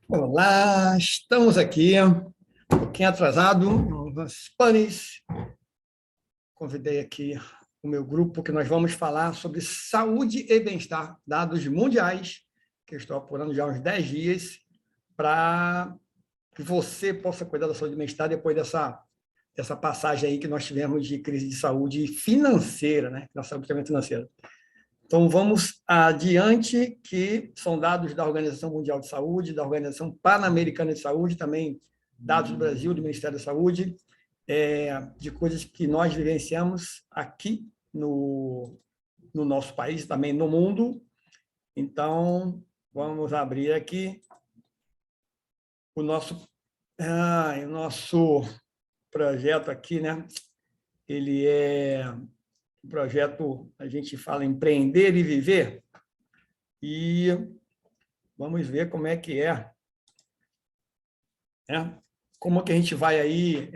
Olá, estamos aqui, um pouquinho atrasado, nos panes. Convidei aqui o meu grupo, que nós vamos falar sobre saúde e bem-estar, dados mundiais, que eu estou apurando já há uns 10 dias, para que você possa cuidar da saúde e bem-estar depois dessa passagem aí que nós tivemos de crise de saúde financeira, né? Da saúde também financeira. Então, vamos adiante, que são dados da Organização Mundial de Saúde, da Organização Pan-Americana de Saúde, também dados do Brasil, do Ministério da Saúde, de coisas que nós vivenciamos aqui no nosso país, também no mundo. Então, vamos abrir aqui o nosso projeto aqui, né? Ele é um projeto, a gente fala empreender e viver, e vamos ver como é que né? Como é que a gente vai aí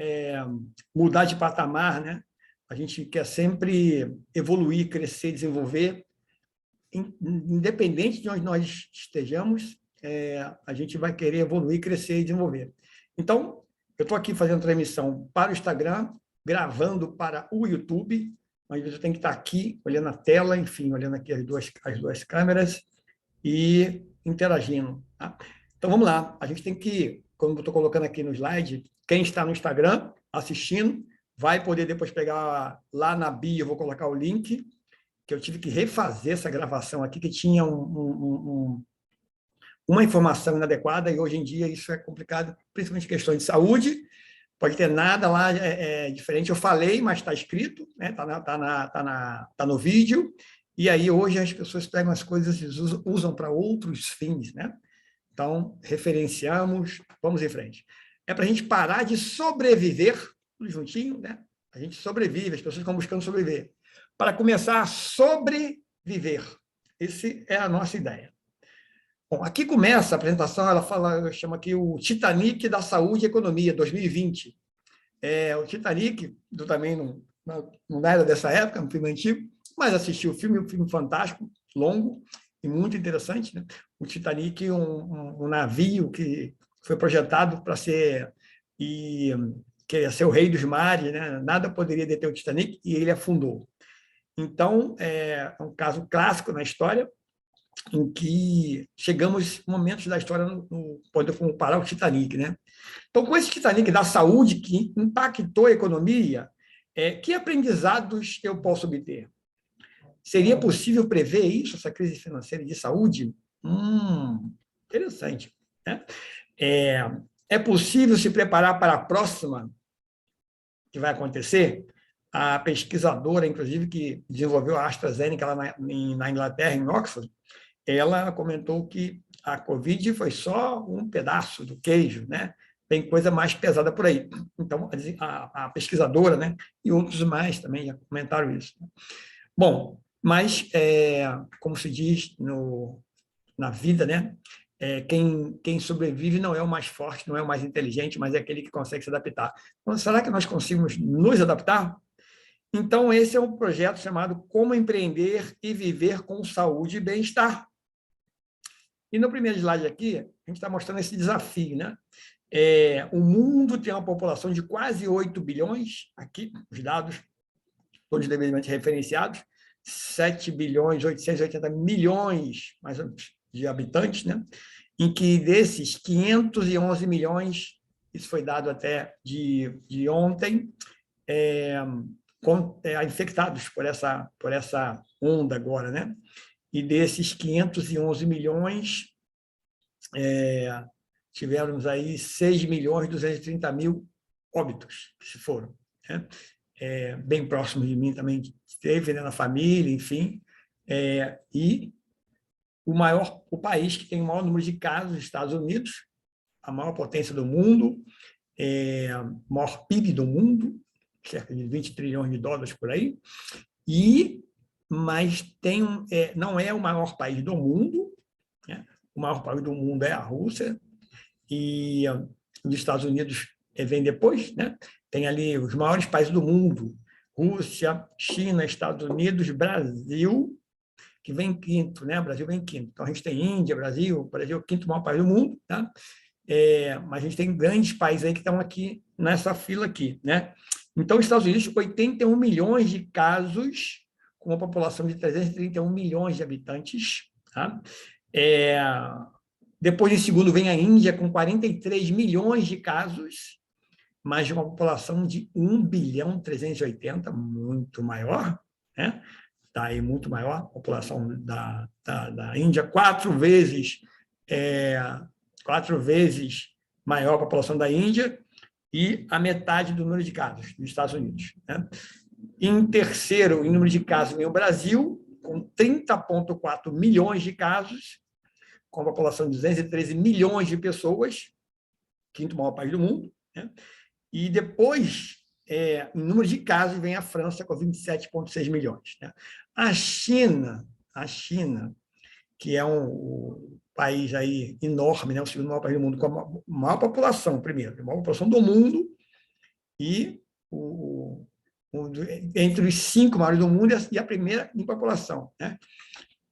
mudar de patamar, né? A gente quer sempre evoluir, crescer, desenvolver, independente de onde nós estejamos, a gente vai querer evoluir, crescer e desenvolver. Então, eu estou aqui fazendo transmissão para o Instagram, gravando para o YouTube, mas você tem que estar aqui, olhando a tela, enfim, olhando aqui as duas câmeras e interagindo. Tá? Então, vamos lá. A gente tem que, como eu estou colocando aqui no slide, quem está no Instagram assistindo vai poder depois pegar lá na bio, eu vou colocar o link, que eu tive que refazer essa gravação aqui, que tinha uma informação inadequada, e hoje em dia isso é complicado, principalmente questões de saúde. Pode ter nada lá diferente. Eu falei, mas está escrito, né? Tá no vídeo. E aí, hoje, as pessoas pegam as coisas e usam para outros fins, né? Então, referenciamos, vamos em frente. É para a gente parar de sobreviver, tudo juntinho, né? A gente sobrevive, as pessoas estão buscando sobreviver. Para começar a sobreviver. Essa é a nossa ideia. Bom, aqui começa a apresentação, ela fala, eu chamo aqui o Titanic da Saúde e Economia, 2020. O Titanic, eu também não era dessa época, um filme antigo, mas assisti o filme, um filme fantástico, longo e muito interessante. Né? O Titanic, um navio que foi projetado para ser queria ser o rei dos mares, né? Nada poderia deter o Titanic e ele afundou. Então, é um caso clássico na história, em que chegamos momentos da história pode comparar o Titanic, né? Então, com esse Titanic da saúde que impactou a economia, que aprendizados eu posso obter? Seria possível prever isso, essa crise financeira de saúde? Interessante. Né? É possível se preparar para a próxima que vai acontecer? A pesquisadora, inclusive, que desenvolveu a AstraZeneca lá na Inglaterra, em Oxford, ela comentou que a Covid foi só um pedaço do queijo, né? Tem coisa mais pesada por aí. Então, a pesquisadora, né? E outros mais também já comentaram isso. Bom, mas, como se diz na vida, né? Quem sobrevive não é o mais forte, não é o mais inteligente, mas é aquele que consegue se adaptar. Então, será que nós conseguimos nos adaptar? Então, esse é um projeto chamado Como Empreender e Viver com Saúde e Bem-Estar. E no primeiro slide aqui, a gente está mostrando esse desafio, né? O mundo tem uma população de quase 8 bilhões, aqui, os dados, todos devidamente referenciados, 7 bilhões, 880 milhões, mais ou menos, de habitantes, né? Em que desses 511 milhões, isso foi dado até de ontem, infectados por essa onda agora, né? E desses 511 milhões, tivemos aí 6 milhões 230 mil óbitos que se foram. Né? Bem próximo de mim também teve, né, na família, enfim. E o país que tem o maior número de casos, Estados Unidos, a maior potência do mundo, o maior PIB do mundo, cerca de 20 trilhões de dólares por aí, mas não é o maior país do mundo, né? O maior país do mundo é a Rússia, e os Estados Unidos vem depois, né? Tem ali os maiores países do mundo, Rússia, China, Estados Unidos, Brasil, que vem em quinto, né? O Brasil vem em quinto. Então, a gente tem Índia, Brasil, o Brasil é o quinto maior país do mundo, tá? Mas a gente tem grandes países aí que estão aqui nessa fila aqui, né? Então, os Estados Unidos, 81 milhões de casos, com uma população de 331 milhões de habitantes, tá? Depois, em segundo, vem a Índia, com 43 milhões de casos, mas de uma população de 1 bilhão 380, muito maior, né? Está aí muito maior, a população da Índia, quatro vezes maior a população da Índia e a metade do número de casos dos Estados Unidos, né? Em terceiro, em número de casos, vem o Brasil, com 30,4 milhões de casos, com a população de 213 milhões de pessoas, quinto maior país do mundo, né? E depois, em número de casos, vem a França, com 27,6 milhões, né? A China, que é um país aí enorme, né? O segundo maior país do mundo, com a maior população, primeiro, a maior população do mundo, e entre os 5 maiores do mundo e a primeira em população, né?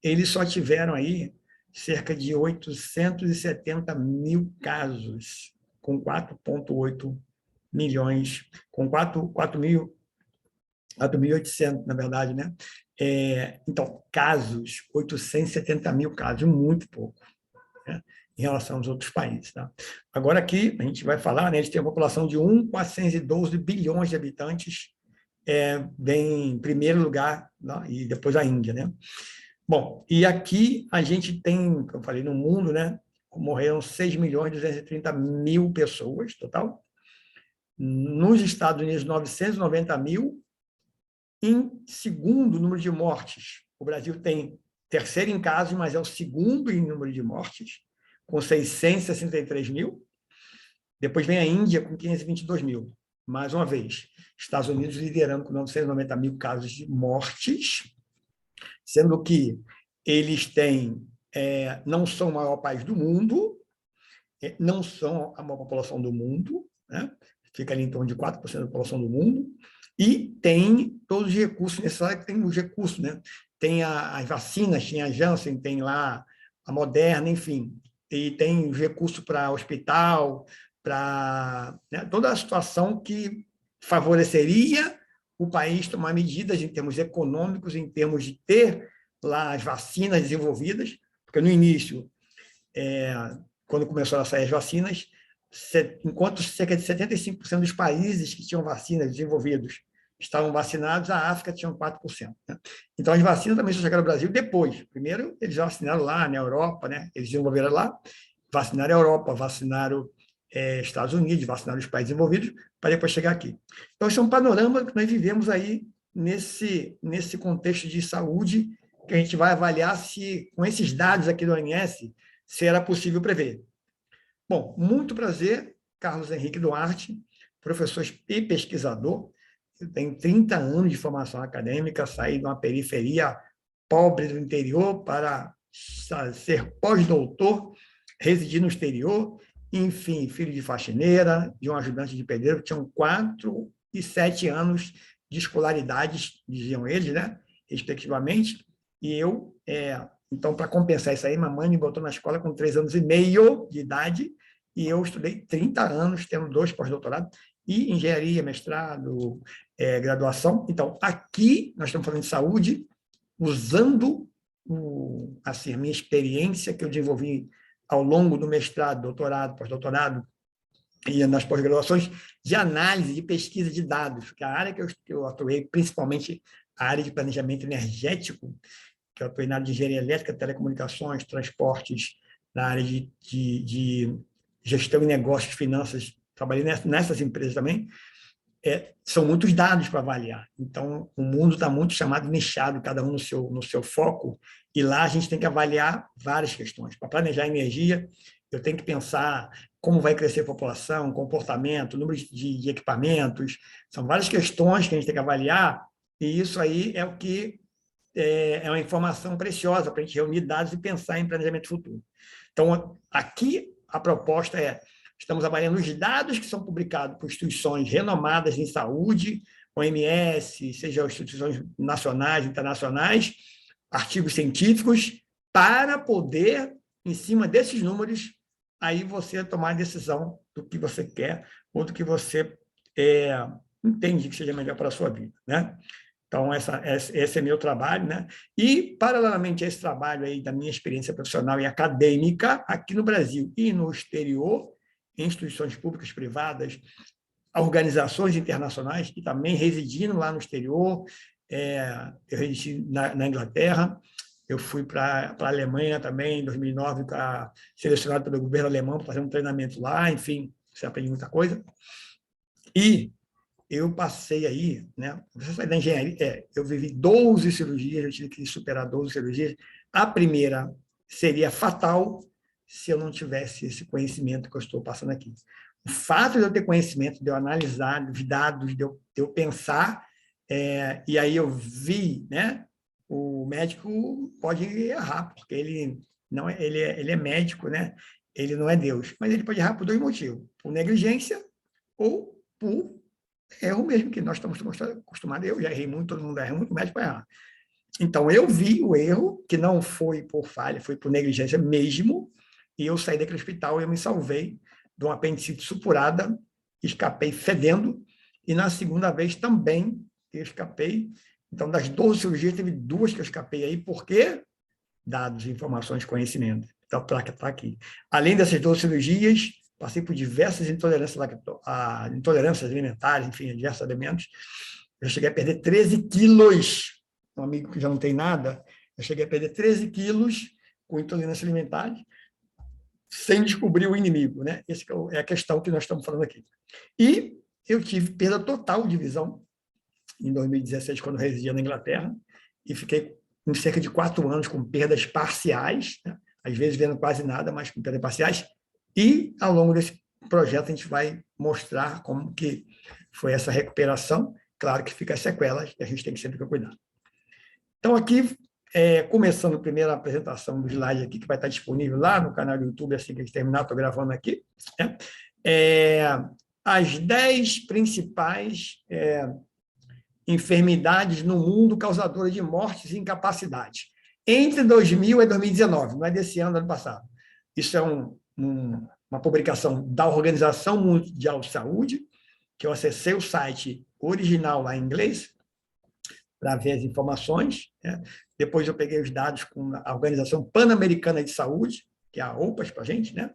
Eles só tiveram aí cerca de 870 mil casos, com 4,8 milhões, com 4.800, na verdade, né? Então, casos, 870 mil casos, muito pouco, né, em relação aos outros países. Tá? Agora, aqui, a gente vai falar, né, a gente tem uma população de 1,412 bilhões de habitantes, vem em primeiro lugar, né, e depois a Índia. Né? Bom, e aqui a gente tem, como eu falei, no mundo, né, morreram 6.230.000 pessoas, total. Nos Estados Unidos, 990 mil. Em segundo número de mortes, o Brasil tem terceiro em casos, mas é o segundo em número de mortes, com 663 mil. Depois vem a Índia, com 522 mil. Mais uma vez, Estados Unidos liderando com 990 mil casos de mortes, sendo que eles têm, não são o maior país do mundo, não são a maior população do mundo, né? Fica ali em torno de 4% da população do mundo, e tem todos os recursos necessários, tem os recursos, né? Tem as vacinas, tem a Janssen, tem lá a Moderna, enfim, e tem os recursos para hospital, para, né, toda a situação que favoreceria o país tomar medidas em termos econômicos, em termos de ter lá as vacinas desenvolvidas, porque no início, quando começaram a sair as vacinas, enquanto cerca de 75% dos países que tinham vacinas desenvolvidos estavam vacinados, a África tinha 4%. Né? Então, as vacinas também só chegaram ao Brasil depois. Primeiro, eles vacinaram lá na Europa, né? Eles desenvolveram lá, vacinaram a Europa, vacinaram Estados Unidos, vacinaram os países desenvolvidos, para depois chegar aqui. Então, esse é um panorama que nós vivemos aí nesse contexto de saúde, que a gente vai avaliar se, com esses dados aqui do OMS, se era possível prever. Bom, muito prazer, Carlos Henrique Duarte, professor e pesquisador. Eu tenho 30 anos de formação acadêmica, saí de uma periferia pobre do interior para ser pós-doutor, residir no exterior, enfim, filho de faxineira, de um ajudante de pedreiro, que tinham 4 e 7 anos de escolaridade, diziam eles, né, respectivamente, e eu... Então, para compensar isso aí, mamãe me botou na escola com 3 anos e meio de idade, e eu estudei 30 anos, tendo 2 pós-doutorados, e engenharia, mestrado, graduação. Então, aqui nós estamos falando de saúde, usando assim, a minha experiência que eu desenvolvi ao longo do mestrado, doutorado, pós-doutorado, e nas pós-graduações, de análise, de pesquisa de dados, que é a área que eu atuei, principalmente a área de planejamento energético, que eu atuei na área de engenharia elétrica, telecomunicações, transportes, na área de gestão e negócios, finanças, trabalhei nessas empresas também, são muitos dados para avaliar. Então, o mundo está muito chamado nichado, cada um no seu foco, e lá a gente tem que avaliar várias questões. Para planejar energia, eu tenho que pensar como vai crescer a população, comportamento, número de equipamentos, são várias questões que a gente tem que avaliar, e isso aí é o que é uma informação preciosa para a gente reunir dados e pensar em planejamento futuro. Então, aqui a proposta estamos avaliando os dados que são publicados por instituições renomadas em saúde, OMS, seja instituições nacionais, internacionais, artigos científicos, para poder, em cima desses números, aí você tomar a decisão do que você quer ou do que você entende que seja melhor para a sua vida, né? Então, esse é meu trabalho, né? E, paralelamente a esse trabalho aí da minha experiência profissional e acadêmica, aqui no Brasil e no exterior, em instituições públicas, privadas, organizações internacionais, e também residindo lá no exterior, eu residi na Inglaterra, eu fui para a Alemanha também, em 2009, selecionado pelo governo alemão para fazer um treinamento lá, enfim, você aprende muita coisa. E eu passei aí, né? Você sai da engenharia, eu vivi 12 cirurgias, eu tive que superar 12 cirurgias. A primeira seria fatal se eu não tivesse esse conhecimento que eu estou passando aqui. O fato de eu ter conhecimento, de eu analisar os dados, de eu pensar, e aí eu vi, né? O médico pode errar, porque ele não é, ele é médico, né? Ele não é Deus, mas ele pode errar por dois motivos: por negligência ou por erro mesmo, que nós estamos acostumados. Eu já errei muito, todo mundo erra muito, o médico vai errar. Então, eu vi o erro, que não foi por falha, foi por negligência mesmo, e eu saí daquele hospital e eu me salvei de uma apendicite supurada, escapei fedendo, e na segunda vez também eu escapei. Então, das 12 cirurgias, teve 2 que eu escapei aí, porque dados, informações, conhecimento. Então, está aqui. Além dessas 12 cirurgias, passei por diversas intolerâncias alimentares, enfim, diversos alimentos. Eu cheguei a perder 13 quilos. Um amigo que já não tem nada, eu cheguei a perder 13 quilos com intolerância alimentar, sem descobrir o inimigo, né? Essa é a questão que nós estamos falando aqui. E eu tive perda total de visão em 2017, quando eu residia na Inglaterra, e fiquei em cerca de 4 anos com perdas parciais, né? Às vezes vendo quase nada, mas com perdas parciais. E, ao longo desse projeto, a gente vai mostrar como que foi essa recuperação. Claro que fica as sequelas, e a gente tem que sempre cuidar. Então, aqui, começando a primeira apresentação do slide aqui, que vai estar disponível lá no canal do YouTube, assim que a gente terminar, estou gravando aqui, né? As 10 principais enfermidades no mundo causadoras de mortes e incapacidade, entre 2000 e 2019, não é desse ano, do ano passado. Isso é uma publicação da Organização Mundial de Saúde, que eu acessei o site original lá em inglês, para ver as informações, né? Depois eu peguei os dados com a Organização Pan-Americana de Saúde, que é a OPAS para a gente, né?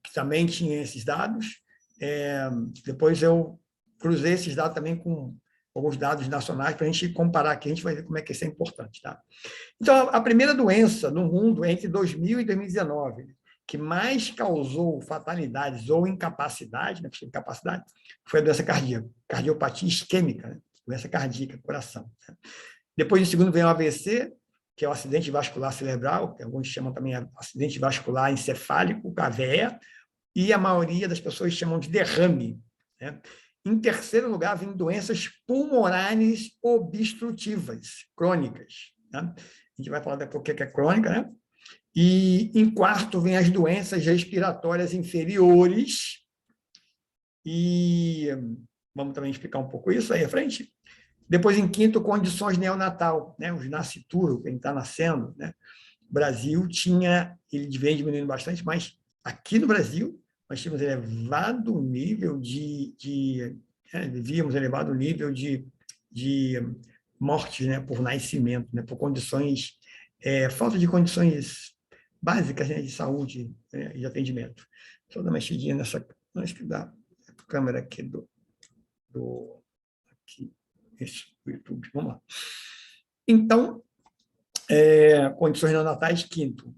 Que também tinha esses dados. Depois eu cruzei esses dados também com alguns dados nacionais para a gente comparar aqui, a gente vai ver como é que isso é importante. Tá? Então, a primeira doença no mundo entre 2000 e 2019, que mais causou fatalidades ou incapacidade, né, incapacidade, foi a doença cardíaca, cardiopatia isquêmica, né, doença cardíaca, coração. Né? Depois, em segundo, vem o AVC, que é o acidente vascular cerebral, que alguns chamam também acidente vascular encefálico, AVE, e a maioria das pessoas chamam de derrame. Né? Em terceiro lugar, vem doenças pulmonares obstrutivas, crônicas. Né? A gente vai falar daqui a pouco o que é crônica, né? E em quarto, vem as doenças respiratórias inferiores. E vamos também explicar um pouco isso aí à frente. Depois, em quinto, condições neonatal, né? Os nascituros, quem está nascendo. Né? O Brasil ele vem diminuindo bastante, mas aqui no Brasil, nós tínhamos elevado nível vivíamos elevado nível de morte, né, por nascimento, né, por condições, falta de condições básicas, né, de saúde, né, e de atendimento. Deixa eu dar uma mexidinha nessa, acho que dá a câmera aqui aqui, do YouTube, vamos lá. Então, condições neonatais, quinto.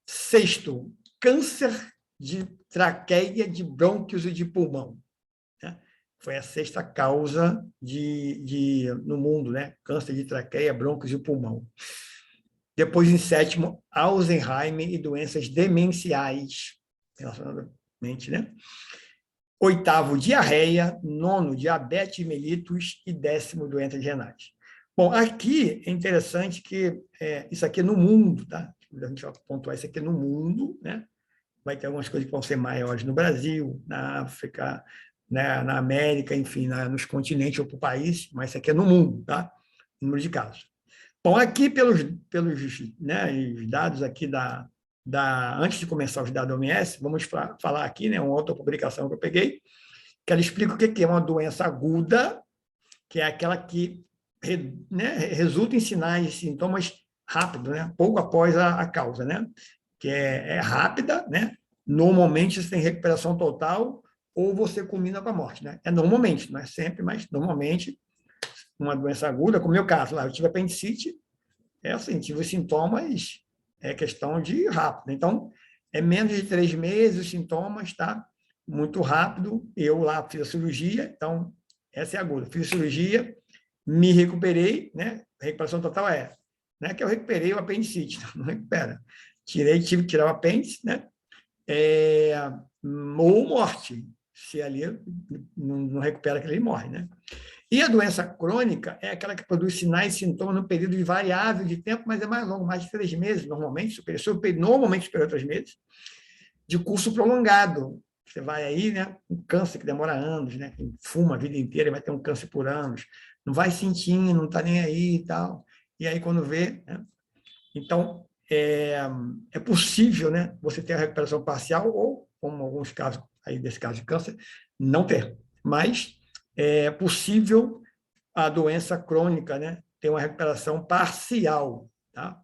Sexto, câncer de traqueia, de brônquios e de pulmão. Né? Foi a sexta causa no mundo, né? Câncer de traqueia, brônquios e pulmão. Depois, em sétimo, Alzheimer e doenças demenciais, relacionadamente, né? Oitavo, diarreia. Nono, diabetes mellitus. E décimo, doenças renais. Bom, aqui é interessante que isso aqui é no mundo, tá? A gente vai pontuar isso aqui no mundo, né? Vai ter algumas coisas que vão ser maiores no Brasil, na África, né, na América, enfim, nos continentes ou para o país, mas isso aqui é no mundo, tá? Número de casos. Bom, aqui pelos né, os dados aqui antes de começar os dados da OMS, vamos falar aqui, né, uma outra publicação que eu peguei, que ela explica o que é uma doença aguda, que é aquela que né, resulta em sinais e sintomas rápidos, né, pouco após a causa, né, que é rápida, né, normalmente você tem recuperação total ou você culmina com a morte, né, normalmente, não é sempre, mas normalmente uma doença aguda, como o meu caso lá, eu tive apendicite, assim, tive os sintomas, é questão de rápido. Então, é menos de 3 meses os sintomas, tá? Muito rápido. Eu lá fiz a cirurgia, então, essa é aguda. Fiz a cirurgia, me recuperei, né? A recuperação total não é que eu recuperei o apendicite, não recupera. Tive que tirar o apêndice, né? Ou morte. Se ali não recupera, que ele morre, né? E a doença crônica é aquela que produz sinais e sintomas no período variável de tempo, mas é mais longo, mais de 3 meses, normalmente superior a 3 meses, de curso prolongado. Você vai aí, né, um câncer que demora anos, né, quem fuma a vida inteira vai ter um câncer por anos, não vai sentindo, não está nem aí e tal. E aí, quando vê, né? Então, é possível, né, você ter a recuperação parcial ou, como alguns casos, aí desse caso de câncer, não ter. Mas é possível a doença crônica, né, ter uma recuperação parcial, tá?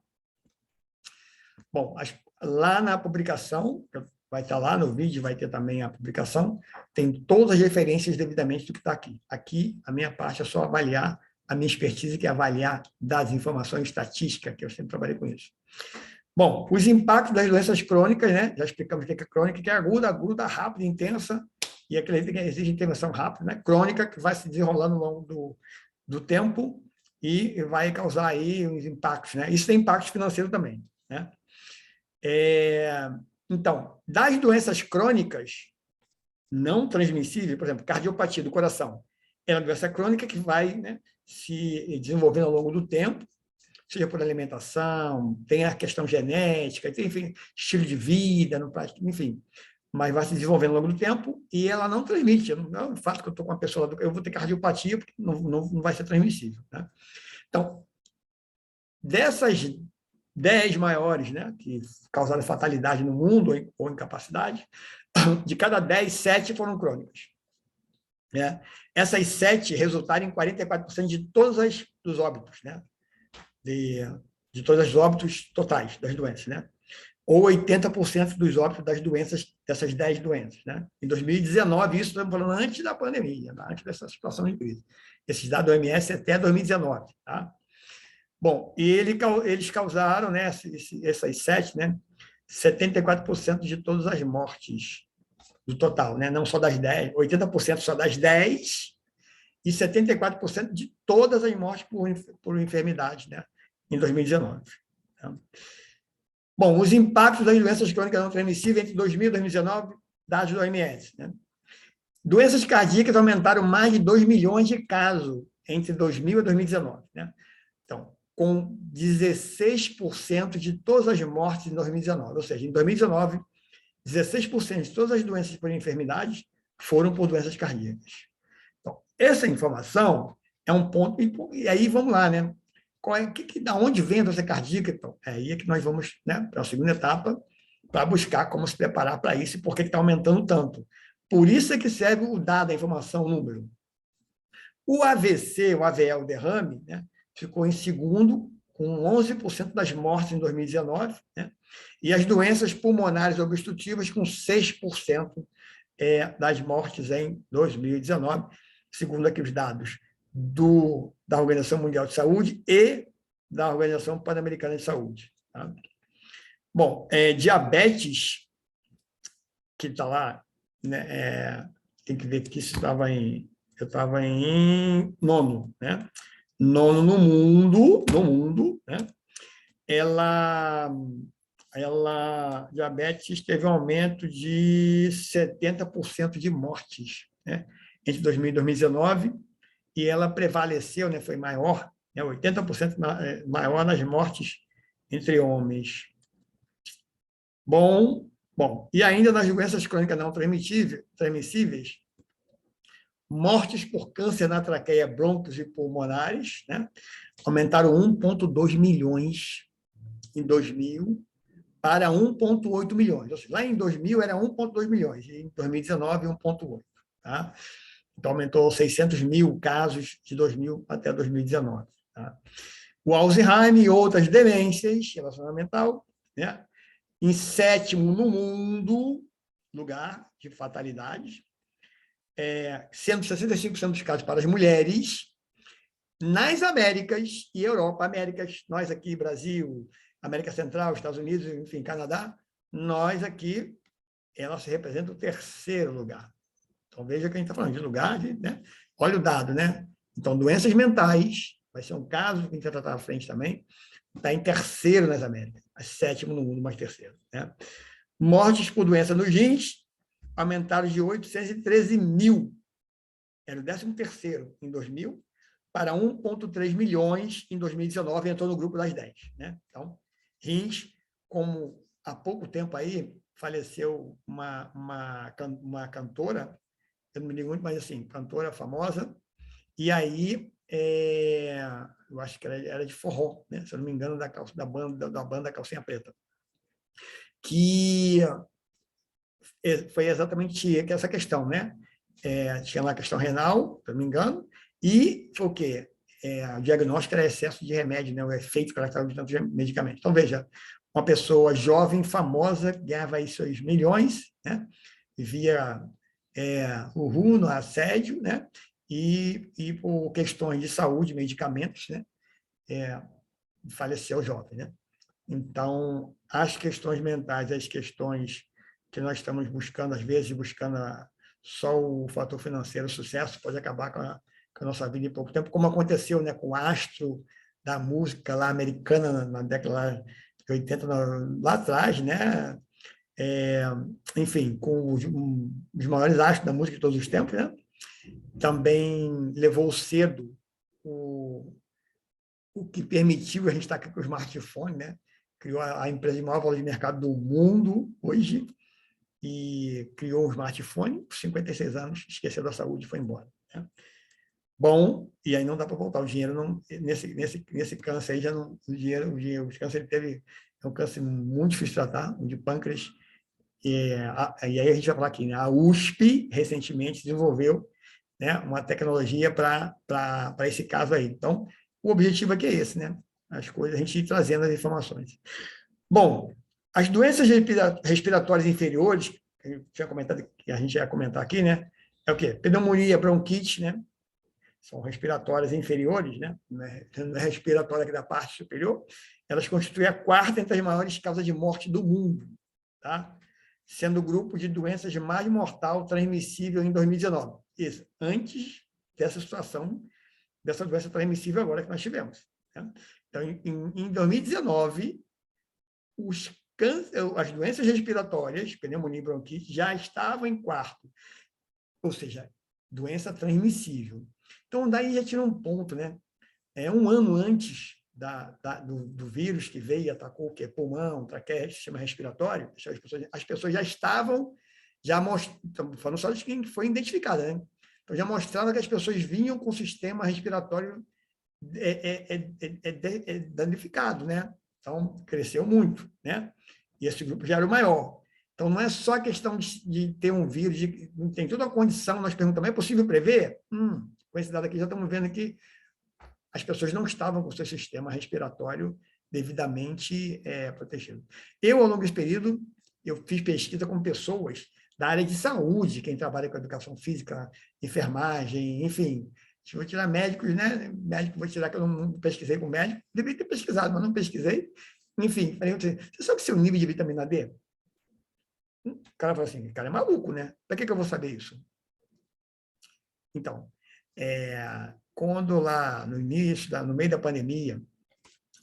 Bom, lá na publicação, vai estar lá no vídeo, vai ter também a publicação, tem todas as referências devidamente do que está aqui. Aqui, a minha parte é só avaliar a minha expertise, que é avaliar das informações estatísticas, que eu sempre trabalhei com isso. Bom, os impactos das doenças crônicas, né? Já explicamos o que é crônica, que é aguda, rápida, intensa, e aquele que exige intervenção rápida, né? Crônica, que vai se desenrolando ao longo do tempo e vai causar aí uns impactos, né? Isso tem impacto financeiro também, né? Então, das doenças crônicas não transmissíveis, por exemplo, cardiopatia do coração, é uma doença crônica que vai, né, se desenvolvendo ao longo do tempo, seja por alimentação, tem a questão genética, tem, enfim, estilo de vida, enfim, mas vai se desenvolvendo ao longo do tempo e ela não transmite. Não é o fato que eu estou com uma pessoa, eu vou ter cardiopatia, porque não vai ser transmissível. Né? Então, dessas 10 maiores, né, que causaram fatalidade no mundo ou incapacidade, de cada 10, 7 foram crônicas. Né? Essas 7 resultaram em 44% de todos os óbitos, né? de todos os óbitos totais das doenças, né? Ou 80% dos óbitos das doenças, dessas 10 doenças. Né? Em 2019, isso estamos falando antes da pandemia, antes dessa situação de crise. Esses dados do OMS até 2019. Tá? Bom, e eles causaram, né, essas 7, né, 74% de todas as mortes do total, né? Não só das 10, 80% só das 10 e 74% de todas as mortes por enfermidade, né? Em 2019. Tá? Bom, os impactos das doenças crônicas não transmissíveis entre 2000 e 2019, dados do OMS. Né? Doenças cardíacas aumentaram mais de 2 milhões de casos entre 2000 e 2019. Né? Então, com 16% de todas as mortes em 2019. Ou seja, em 2019, 16% de todas as doenças por enfermidades foram por doenças cardíacas. Então, essa informação é um ponto, e aí vamos lá, né? Da onde vem a doença cardíaca? Então, é aí que nós vamos, né, para a segunda etapa, para buscar como se preparar para isso e por que está aumentando tanto. Por isso é que serve o dado, a informação, o número. O AVC, o AVE, o derrame, né, ficou em segundo, com 11% das mortes em 2019, né, e as doenças pulmonares obstrutivas com 6% das mortes em 2019, segundo aqui os dados da Organização Mundial de Saúde e da Organização Pan-Americana de Saúde. Tá? Bom, diabetes, que está lá, né, tem que ver que isso eu estava em nono, né? Nono no mundo, né? Diabetes teve um aumento de 70% de mortes, né? Entre 2000 e 2019, e ela prevaleceu, né? Foi maior, né? 80% maior nas mortes entre homens. Bom, e ainda nas doenças crônicas não transmissíveis, Mortes por câncer na traqueia, brônquios e pulmonares, né? Aumentaram 1,2 milhões em 2000 para 1,8 milhões. Ou seja, lá em 2000 era 1,2 milhões, e em 2019, 1,8. Tá? Então, aumentou 600 mil casos de 2000 até 2019. Tá? O Alzheimer e outras demências relacionada mental, né? Em sétimo no mundo, lugar de fatalidades, sendo 65% dos casos para as mulheres. Nas Américas e Europa, Américas, nós aqui, Brasil, América Central, Estados Unidos, enfim, Canadá, nós aqui, ela se representa o terceiro lugar. Então, veja que a gente está falando de lugar, né? Olha o dado, né? Então, doenças mentais, vai ser um caso que a gente vai tratar à frente também, está em terceiro nas Américas, sétimo no mundo, mas terceiro. Né? Mortes por doença nos rins aumentaram de 813 mil, era o 13º em 2000, para 1,3 milhões em 2019, entrou no grupo das 10. Né? Então, rins, como há pouco tempo aí faleceu uma cantora, eu não me lembro muito, mas assim, cantora famosa, e aí eu acho que era de forró, né? Se eu não me engano, da banda Calcinha Preta, que foi exatamente essa questão, né? Tinha lá a questão renal, se eu não me engano, e foi o quê? O diagnóstico era excesso de remédio, né? O efeito que ela estava de tantos medicamentos. Então, veja, uma pessoa jovem, famosa, ganhava aí seus milhões, né? Via o runo, assédio, né? E por questões de saúde, medicamentos, né? Faleceu jovem, né? Então, as questões mentais, as questões que nós estamos buscando, às vezes, buscando só o fator financeiro, o sucesso, pode acabar com a nossa vida em pouco tempo, como aconteceu, né, com o astro da música lá americana na década de 80, lá atrás, né? Enfim, com os maiores astros da música de todos os tempos, né? Também levou cedo o que permitiu a gente estar aqui com o smartphone, né? Criou a empresa de maior valor de mercado do mundo hoje e criou o smartphone, por 56 anos, esqueceu da saúde e foi embora. Né? Bom, e aí não dá para voltar. O dinheiro, não, nesse câncer aí, já não, o câncer ele teve um câncer muito difícil de tratar, o de pâncreas, e aí a gente vai falar aqui, né? A USP, recentemente, desenvolveu, né, uma tecnologia para esse caso aí. Então, o objetivo aqui é esse, né? As coisas, a gente ir trazendo as informações. Bom, as doenças respiratórias inferiores, que eu tinha comentado, que a gente ia comentar aqui, né? É o quê? Pneumonia, bronquite, né? São respiratórias inferiores, né? Não é respiratória aqui da parte superior. Elas constituem a quarta entre as maiores causas de morte do mundo, tá? Sendo o grupo de doenças mais mortal transmissível em 2019. Isso, antes dessa situação, dessa doença transmissível agora que nós tivemos. Né? Então, em 2019, as doenças respiratórias, pneumonia e bronquite, já estavam em quarto, ou seja, doença transmissível. Então, daí já tira um ponto, né? Um ano antes do vírus que veio e atacou o quê? Pulmão, traqueia, sistema respiratório, as pessoas já estavam, falando só de quem foi identificada, né? Então, já mostrava que as pessoas vinham com o sistema respiratório danificado, né? Então, cresceu muito, né? E esse grupo já era o maior. Então, não é só a questão de ter um vírus, tem toda a condição, nós perguntamos, é possível prever? Com esse dado aqui, já estamos vendo que as pessoas não estavam com o seu sistema respiratório devidamente protegido. Eu, ao longo desse período, eu fiz pesquisa com pessoas da área de saúde, quem trabalha com educação física, enfermagem, enfim. Vou tirar médicos, né? Médico, vou tirar que eu não pesquisei com médico. Deveria ter pesquisado, mas não pesquisei. Enfim, você sabe o seu nível de vitamina D? O cara fala assim, o cara é maluco, né? Para que eu vou saber isso? Então, quando lá no início, no meio da pandemia,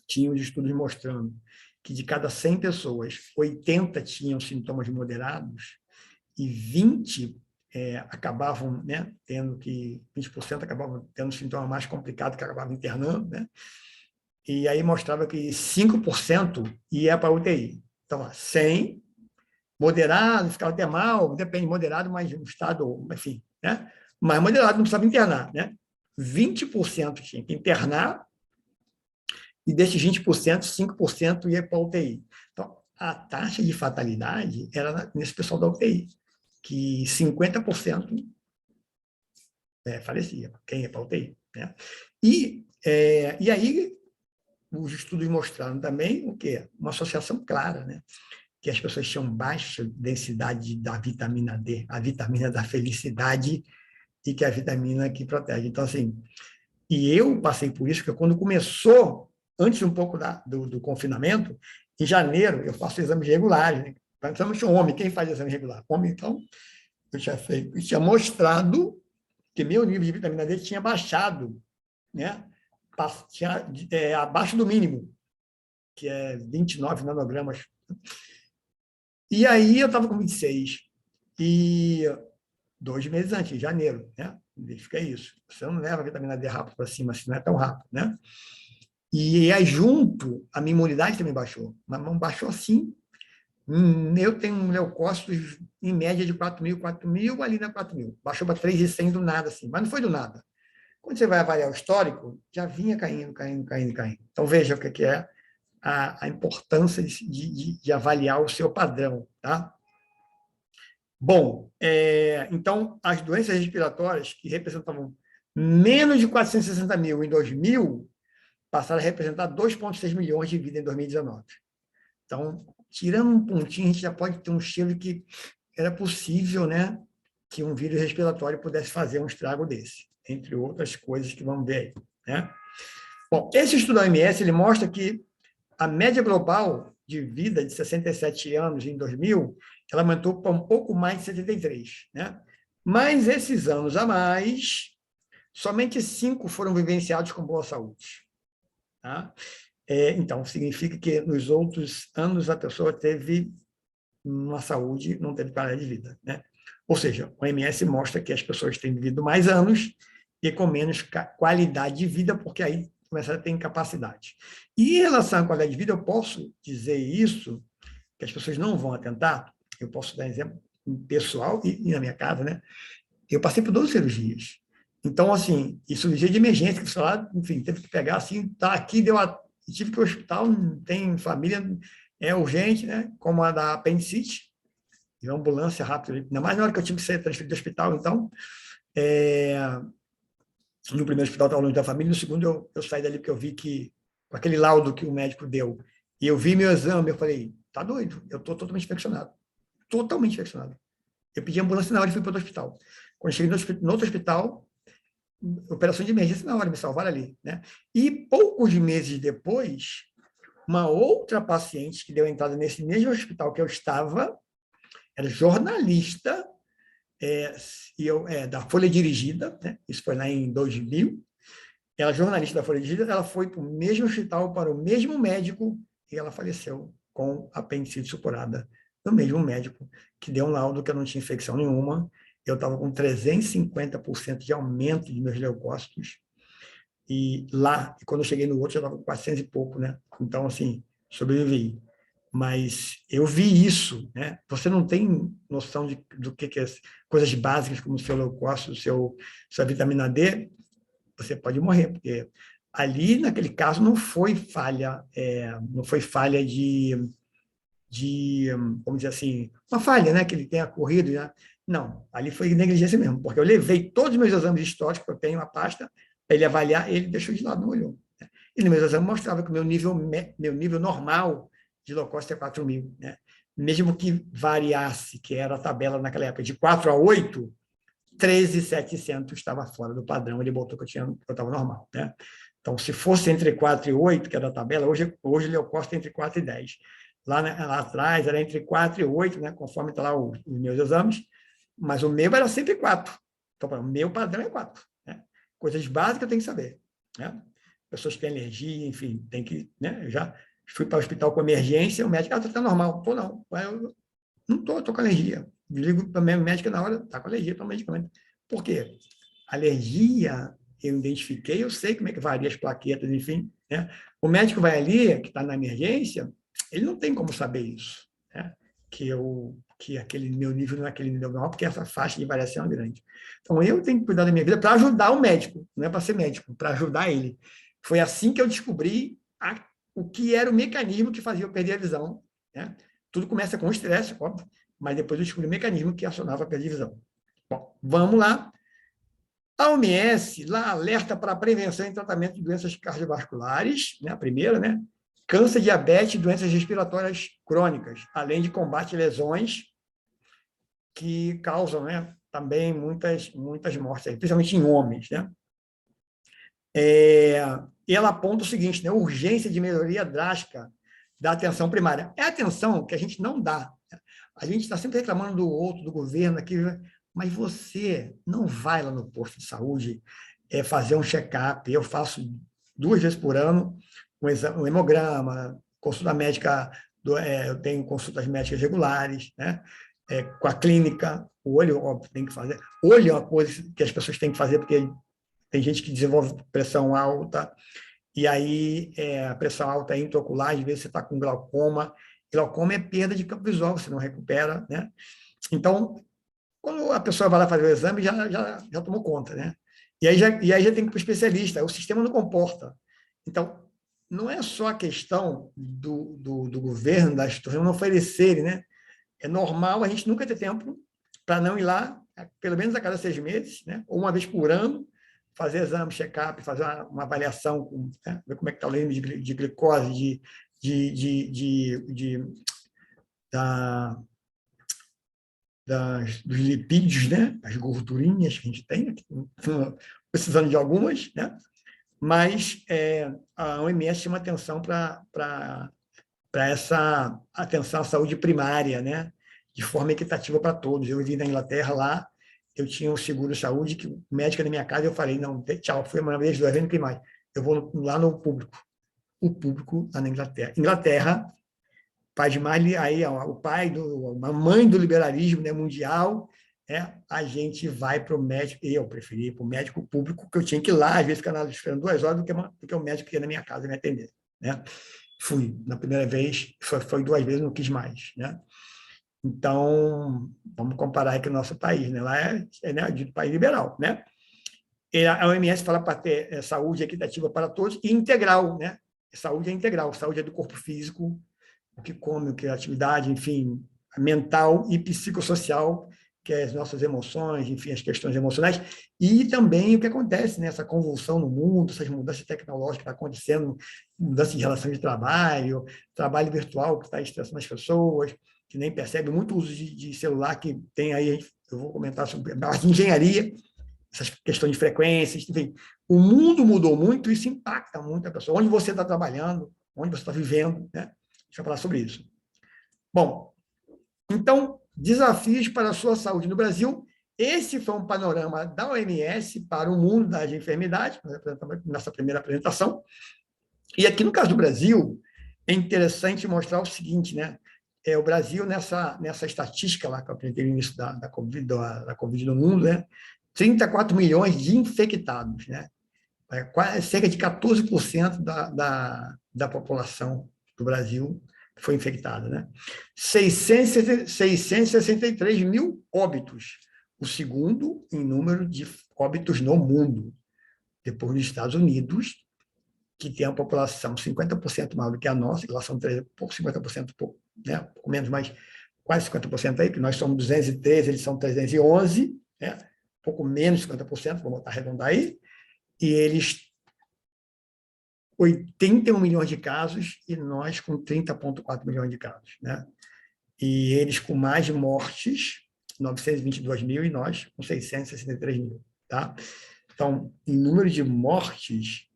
tinha os estudos mostrando que de cada 100 pessoas, 80 tinham sintomas moderados e 20 acabavam, né, 20% acabavam tendo sintoma mais complicado, que acabavam internando, né? E aí mostrava que 5% ia para a UTI. Então, 100, moderado, ficava até mal, depende, moderado, mas um estado, enfim, né? mas moderado, não precisava internar, né? 20% tinha que internar, e desses 20%, 5% ia para a UTI. Então, a taxa de fatalidade era nesse pessoal da UTI, que 50% falecia, quem ia para a UTI. Né? E aí, os estudos mostraram também o quê? Uma associação clara, né? Que as pessoas tinham baixa densidade da vitamina D, a vitamina da felicidade, e que é a vitamina que protege. Então, assim, e eu passei por isso, porque quando começou, antes um pouco do confinamento, em janeiro, eu faço exames regulares, né? Principalmente um homem, quem faz exame regular? Homem, então, eu tinha mostrado que meu nível de vitamina D tinha baixado, né? Tinha, abaixo do mínimo, que é 29 nanogramas. E aí eu estava com 26. E 2 meses antes, em janeiro, né? Verifica isso. Você não leva a vitamina D rápido para cima, assim, não é tão rápido, né? E aí, junto, a minha imunidade também baixou. Mas não baixou assim. Eu tenho leucócitos em média de 4.000, ali na 4.000. Baixou para 3.100 do nada, assim. Mas não foi do nada. Quando você vai avaliar o histórico, já vinha caindo, caindo, caindo, caindo. Então, veja o que é a importância de avaliar o seu padrão, tá? Bom, então, as doenças respiratórias, que representavam menos de 460 mil em 2000, passaram a representar 2,6 milhões de vidas em 2019. Então, tirando um pontinho, a gente já pode ter um cheiro que era possível, né, que um vírus respiratório pudesse fazer um estrago desse, entre outras coisas que vamos ver aí. Né? Bom, esse estudo da OMS ele mostra que a média global de vida de 67 anos em 2000, ela aumentou para um pouco mais de 73. Né? Mas esses anos a mais, somente 5 foram vivenciados com boa saúde. Tá? Então, significa que nos outros anos a pessoa teve uma saúde, não teve qualidade de vida. Né? Ou seja, o OMS mostra que as pessoas têm vivido mais anos e com menos qualidade de vida, porque aí começaram a ter incapacidade. E em relação à qualidade de vida, eu posso dizer isso, que as pessoas não vão atentar, eu posso dar um exemplo pessoal e na minha casa, né? Eu passei por 12 cirurgias. Então, assim, e cirurgia de emergência, que lá, enfim, teve que pegar assim, tá aqui, tive que ir ao hospital, tem família, é urgente, né? Como a da apendicite, de uma ambulância rápida, ainda mais na hora que eu tive que ser transferido do hospital, então, no primeiro hospital estava longe da família, no segundo eu saí dali porque eu vi que, com aquele laudo que o médico deu, e eu vi meu exame, eu falei, tá doido, eu estou totalmente infeccionado. Totalmente infeccionado. Eu pedi ambulância na hora e fui para o hospital. Quando cheguei no outro hospital, operação de emergência na hora, me salvaram ali. Né? E poucos meses depois, uma outra paciente que deu entrada nesse mesmo hospital que eu estava, era jornalista, da Folha Dirigida, né? Isso foi lá em 2000, ela é jornalista da Folha Dirigida, ela foi para o mesmo hospital, para o mesmo médico, e ela faleceu com apendicite supurada, do mesmo médico, que deu um laudo que eu não tinha infecção nenhuma, eu estava com 350% de aumento de meus leucócitos, e quando eu cheguei no outro, eu estava com 400 e pouco, né? Então, assim, sobrevivi. Mas eu vi isso, né? Você não tem noção do que é coisas básicas como o seu leucócito, sua vitamina D, você pode morrer, porque ali, naquele caso, não foi falha, vamos dizer assim, uma falha, né, que ele tenha corrido, né? Não, ali foi negligência mesmo, porque eu levei todos os meus exames históricos, eu tenho uma pasta, para ele avaliar, ele deixou de lado, não olhou. Né? E no meu exame mostrava que o meu nível normal de leucócito é 4.000, né? Mesmo que variasse, que era a tabela naquela época, de 4 a 8, 13.700 estava fora do padrão, ele botou que eu estava normal. Né? Então, se fosse entre 4 e 8, que era a tabela, hoje o leucócito é entre 4 e 10. Lá atrás era entre 4 e 8, né, conforme está lá os meus exames, mas o meu era sempre 4. Então, o meu padrão é 4. Né? Coisas básicas eu tenho que saber. Né? Pessoas que têm alergia, enfim, tem que. Né? Eu já fui para o hospital com emergência, o médico, está normal. Estou não. Eu não estou com alergia. Ligo para a minha médica na hora, está com alergia, toma medicamento. Por quê? Alergia, eu identifiquei, eu sei como é que varia as plaquetas, enfim. Né? O médico vai ali, que está na emergência, ele não tem como saber isso. Né? Que que aquele meu nível não é aquele nível normal, porque essa faixa de variação é grande. Então, eu tenho que cuidar da minha vida para ajudar o médico, não é para ser médico, para ajudar ele. Foi assim que eu descobri o que era o mecanismo que fazia eu perder a visão, né? Tudo começa com estresse, óbvio, mas depois eu descobri o mecanismo que acionava a perda de visão. Bom, vamos lá. A OMS lá alerta para a prevenção e tratamento de doenças cardiovasculares, né, a primeira, né? Câncer, diabetes e doenças respiratórias crônicas, além de combate a lesões que causam, né, também muitas mortes, principalmente em homens, né? E ela aponta o seguinte, né, urgência de melhoria drástica da atenção primária. É a atenção que a gente não dá. A gente está sempre reclamando do outro, do governo, aqui, mas você não vai lá no posto de saúde fazer um check-up. Eu faço 2 vezes por ano um hemograma, consulta médica, eu tenho consultas médicas regulares, né? Com a clínica, o olho, óbvio, tem que fazer. Olho é uma coisa que as pessoas têm que fazer, porque tem gente que desenvolve pressão alta, e aí a pressão alta é intraocular, às vezes você está com glaucoma. Glaucoma é perda de campo visual, você não recupera, né? Então, quando a pessoa vai lá fazer o exame, já tomou conta, né? E aí já tem que ir para o especialista, o sistema não comporta. Então, não é só a questão do governo, das instituições não oferecerem, né? É normal a gente nunca ter tempo para não ir lá, pelo menos a cada 6 meses, né? Ou uma vez por ano, fazer exame, check-up, fazer uma avaliação, né? Ver como é que está o índice de glicose, dos lipídios, né? As gordurinhas que a gente tem, precisando de algumas, né? Mas a OMS chama atenção para essa atenção à saúde primária, né? De forma equitativa para todos. Eu vivi na Inglaterra lá, eu tinha um seguro-saúde, que o médico da minha casa, eu falei, não, tchau, foi uma vez, 2 vezes, não tem mais. Eu vou lá no público. O público lá na Inglaterra. Inglaterra, pai de Mali, aí a mãe do liberalismo, né, mundial, a gente vai para o médico, eu preferi ir para o médico público, que eu tinha que ir lá, às vezes ficar esperando 2 horas, do que o médico que ia na minha casa me atender, né? Fui, na primeira vez, foi 2 vezes, não quis mais, né? Então, vamos comparar aqui com o nosso país, né? Lá né, de país liberal, né? E a OMS fala para ter saúde equitativa para todos e integral, né? Saúde é integral, saúde é do corpo físico, o que come, o que é atividade, enfim, mental e psicossocial, que é as nossas emoções, enfim, as questões emocionais, e também o que acontece nessa convulsão no mundo, essas mudanças tecnológicas que estão acontecendo, mudança de relação de trabalho virtual que está estressando as pessoas, que nem percebe, muito uso de celular que tem aí, eu vou comentar sobre a engenharia, essas questões de frequências, enfim, o mundo mudou muito, isso impacta muito a pessoa, onde você está trabalhando, onde você está vivendo, né? Deixa eu falar sobre isso. Bom, então, desafios para a sua saúde no Brasil. Esse foi um panorama da OMS para o mundo das enfermidades, nessa primeira apresentação. E aqui no caso do Brasil, é interessante mostrar o seguinte, né? O Brasil, nessa estatística lá que eu apresentei no início da COVID no mundo, né? 34 milhões de infectados, né? Cerca de 14% da população do Brasil foi infectada, né? 663 mil óbitos, o segundo em número de óbitos no mundo, depois dos Estados Unidos, que tem a população 50% maior do que a nossa, em relação a 50%, né? Pouco menos, mas quase 50% aí, que nós somos 213, eles são 311, né? Pouco menos de 50%, vou botar arredondar aí, e eles 81 milhões de casos e nós com 30,4 milhões de casos, né? E eles com mais mortes, 922 mil, e nós com 663 mil, tá? Então, em número de mortes,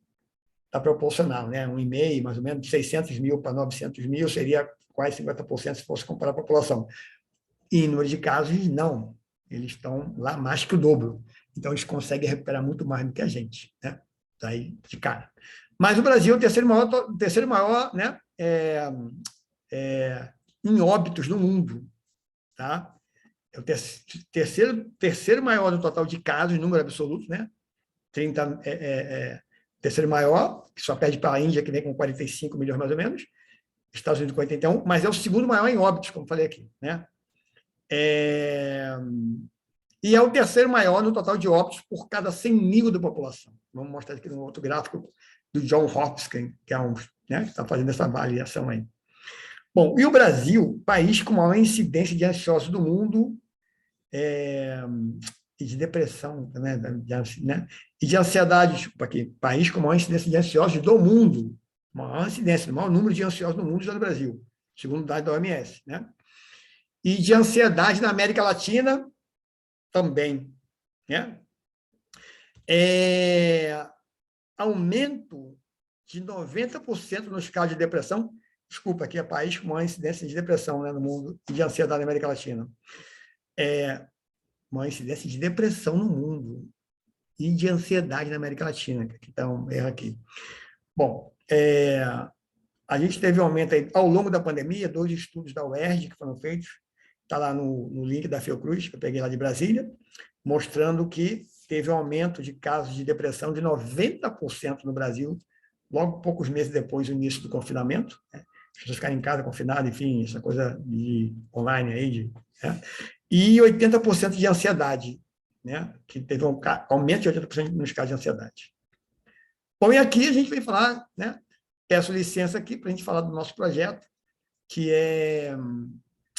está proporcional, né? 1,5, mais ou menos, de 600 mil para 900 mil seria quase 50% se fosse comparar a população. E em número de casos, não. Eles estão lá mais que o dobro. Então, eles conseguem recuperar muito mais do que a gente, né? Daí, de cara. Mas o Brasil é o terceiro maior, né? Em óbitos no mundo, tá? É o terceiro maior no total de casos, número absoluto, né? 30, terceiro maior, que só perde para a Índia, que vem com 45 milhões mais ou menos, Estados Unidos com 81, mas é o segundo maior em óbitos, como falei aqui, né? E é o terceiro maior no total de óbitos por cada 100 mil da população. Vamos mostrar aqui no outro gráfico do John Hopkins, que é né, que está fazendo essa avaliação aí. Bom, e o Brasil, país com maior incidência de ansiosos do mundo, e de depressão, né, e de ansiedade, desculpa aqui, país com maior incidência de ansiosos do mundo, maior incidência, o maior número de ansiosos no mundo está no Brasil, segundo dados da OMS, né? E de ansiedade na América Latina também, né? Aumento de 90% nos casos de depressão, desculpa, aqui é país com maior incidência de depressão, né, no mundo, e de ansiedade na América Latina. Maior incidência de depressão no mundo e de ansiedade na América Latina, que está um erro aqui. Bom, a gente teve um aumento aí, ao longo da pandemia, 2 estudos da UERJ que foram feitos, está lá no link da Fiocruz, que eu peguei lá de Brasília, mostrando que teve um aumento de casos de depressão de 90% no Brasil, logo poucos meses depois do início do confinamento, né? As pessoas ficarem em casa, confinadas, enfim, essa coisa de online aí, né? E 80% de ansiedade, né? Que teve um aumento de 80% nos casos de ansiedade. Bom, e aqui a gente vem falar, né? Peço licença aqui para a gente falar do nosso projeto, que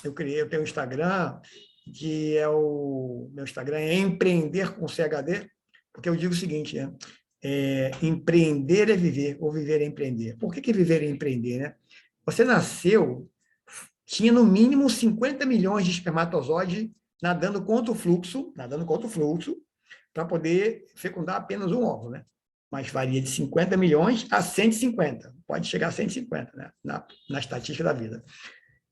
eu tenho um Instagram, que meu Instagram é Empreender com CHD, porque eu digo o seguinte, né? Empreender é viver, ou viver é empreender. Por que viver é empreender, né? Você nasceu, tinha no mínimo 50 milhões de espermatozoides nadando contra o fluxo, para poder fecundar apenas um óvulo, né? Mas varia de 50 milhões a 150, pode chegar a 150, né? Na estatística da vida.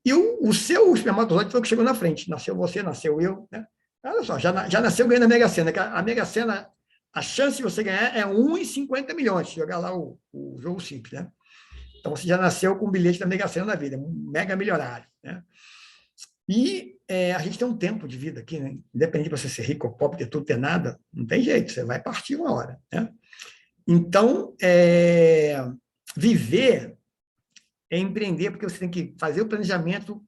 E o seu espermatozoide foi o que chegou na frente. Nasceu você, nasceu eu, né? Olha só, já nasceu ganhando a Mega Sena. A Mega Sena, a chance de você ganhar é 1 em 50 milhões, se jogar lá o jogo simples, né? Então, você já nasceu com o bilhete da Mega Sena da vida, um mega milionário, né? E a gente tem um tempo de vida aqui, né? Independente de você ser rico ou pobre, ter tudo, ter nada, não tem jeito, você vai partir uma hora, né? Então, viver é empreender, porque você tem que fazer o planejamento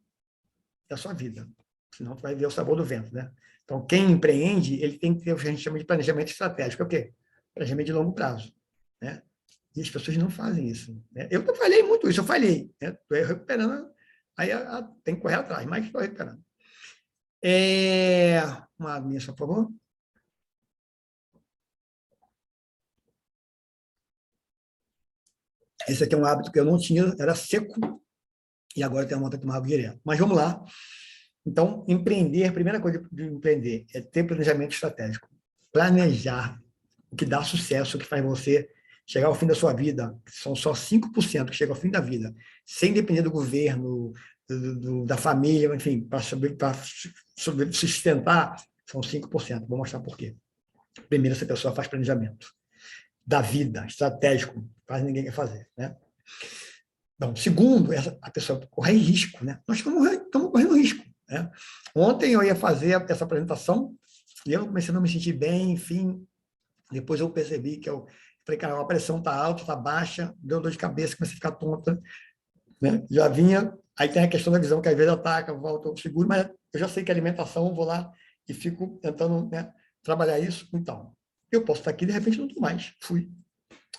da sua vida, senão você vai ver o sabor do vento, né? Então, quem empreende, ele tem que ter o que a gente chama de planejamento estratégico, é o quê? Planejamento de longo prazo, né? E as pessoas não fazem isso, né? Eu falhei muito isso, eu falhei, né? Estou recuperando, aí tem que correr atrás, mas estou recuperando. Uma aguinha, por favor. Esse aqui é um hábito que eu não tinha, era seco, e agora tem uma vontade de tomar água direto. Mas vamos lá. Então, empreender, a primeira coisa de empreender é ter planejamento estratégico. Planejar o que dá sucesso, o que faz você chegar ao fim da sua vida, são só 5% que chegam ao fim da vida, sem depender do governo, da família, enfim, para sustentar, são 5%. Vou mostrar por quê. Primeiro, essa pessoa faz planejamento da vida, estratégico, quase ninguém quer fazer, né? Então, segundo, a pessoa corre risco, né? Nós estamos correndo risco, né? Ontem eu ia fazer essa apresentação e eu comecei a não me sentir bem, enfim, depois eu percebi que eu falei, cara, a pressão está alta, está baixa, deu dor de cabeça, comecei a ficar tonta, né? Já vinha, aí tem a questão da visão, que às vezes ataca, volta, eu seguro, mas eu já sei que a alimentação, eu vou lá e fico tentando, né, trabalhar isso. Então, eu posso estar aqui, de repente não estou mais, fui.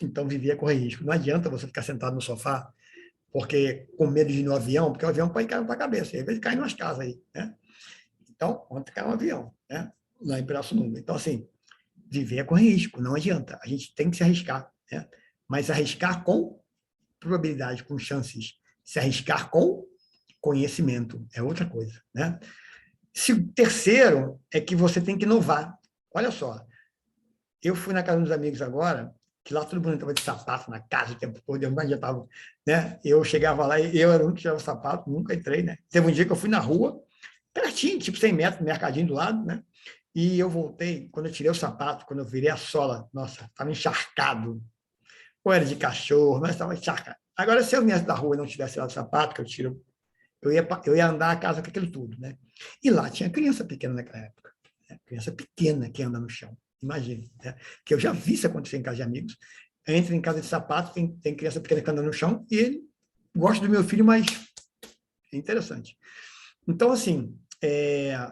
Então, vivia correr risco. Não adianta você ficar sentado no sofá, porque com medo de ir no avião, porque o avião pode cair na tua cabeça, e às vezes cai em umas casas aí, né? Então, ontem caiu um avião, né? Lá em Pirassununga. Então, assim, viver é correr risco, não adianta. A gente tem que se arriscar, né? Mas arriscar com probabilidade, com chances. Se arriscar com conhecimento é outra coisa, né? Terceiro é que você tem que inovar. Olha só, eu fui na casa dos amigos agora, que lá todo mundo estava de sapato na casa o tempo todo, eu já estava, né? Eu chegava lá e eu era o único que tirava sapato, nunca entrei, né? Teve um dia que eu fui na rua, pertinho, tipo 100 metros, mercadinho do lado, né? E eu voltei, quando eu tirei o sapato, quando eu virei a sola, nossa, estava encharcado. Ou era de cachorro, mas estava encharcado. Agora, se eu viesse da rua e não tivesse tirado o sapato, que eu tiro, eu ia andar a casa com aquilo tudo, né? E lá tinha criança pequena naquela época, né? Criança pequena que anda no chão. Imagine, né? Que eu já vi isso acontecer em casa de amigos. Eu entro em casa de sapato, tem criança pequena que anda no chão, e ele gosta do meu filho, mas é interessante. Então, assim,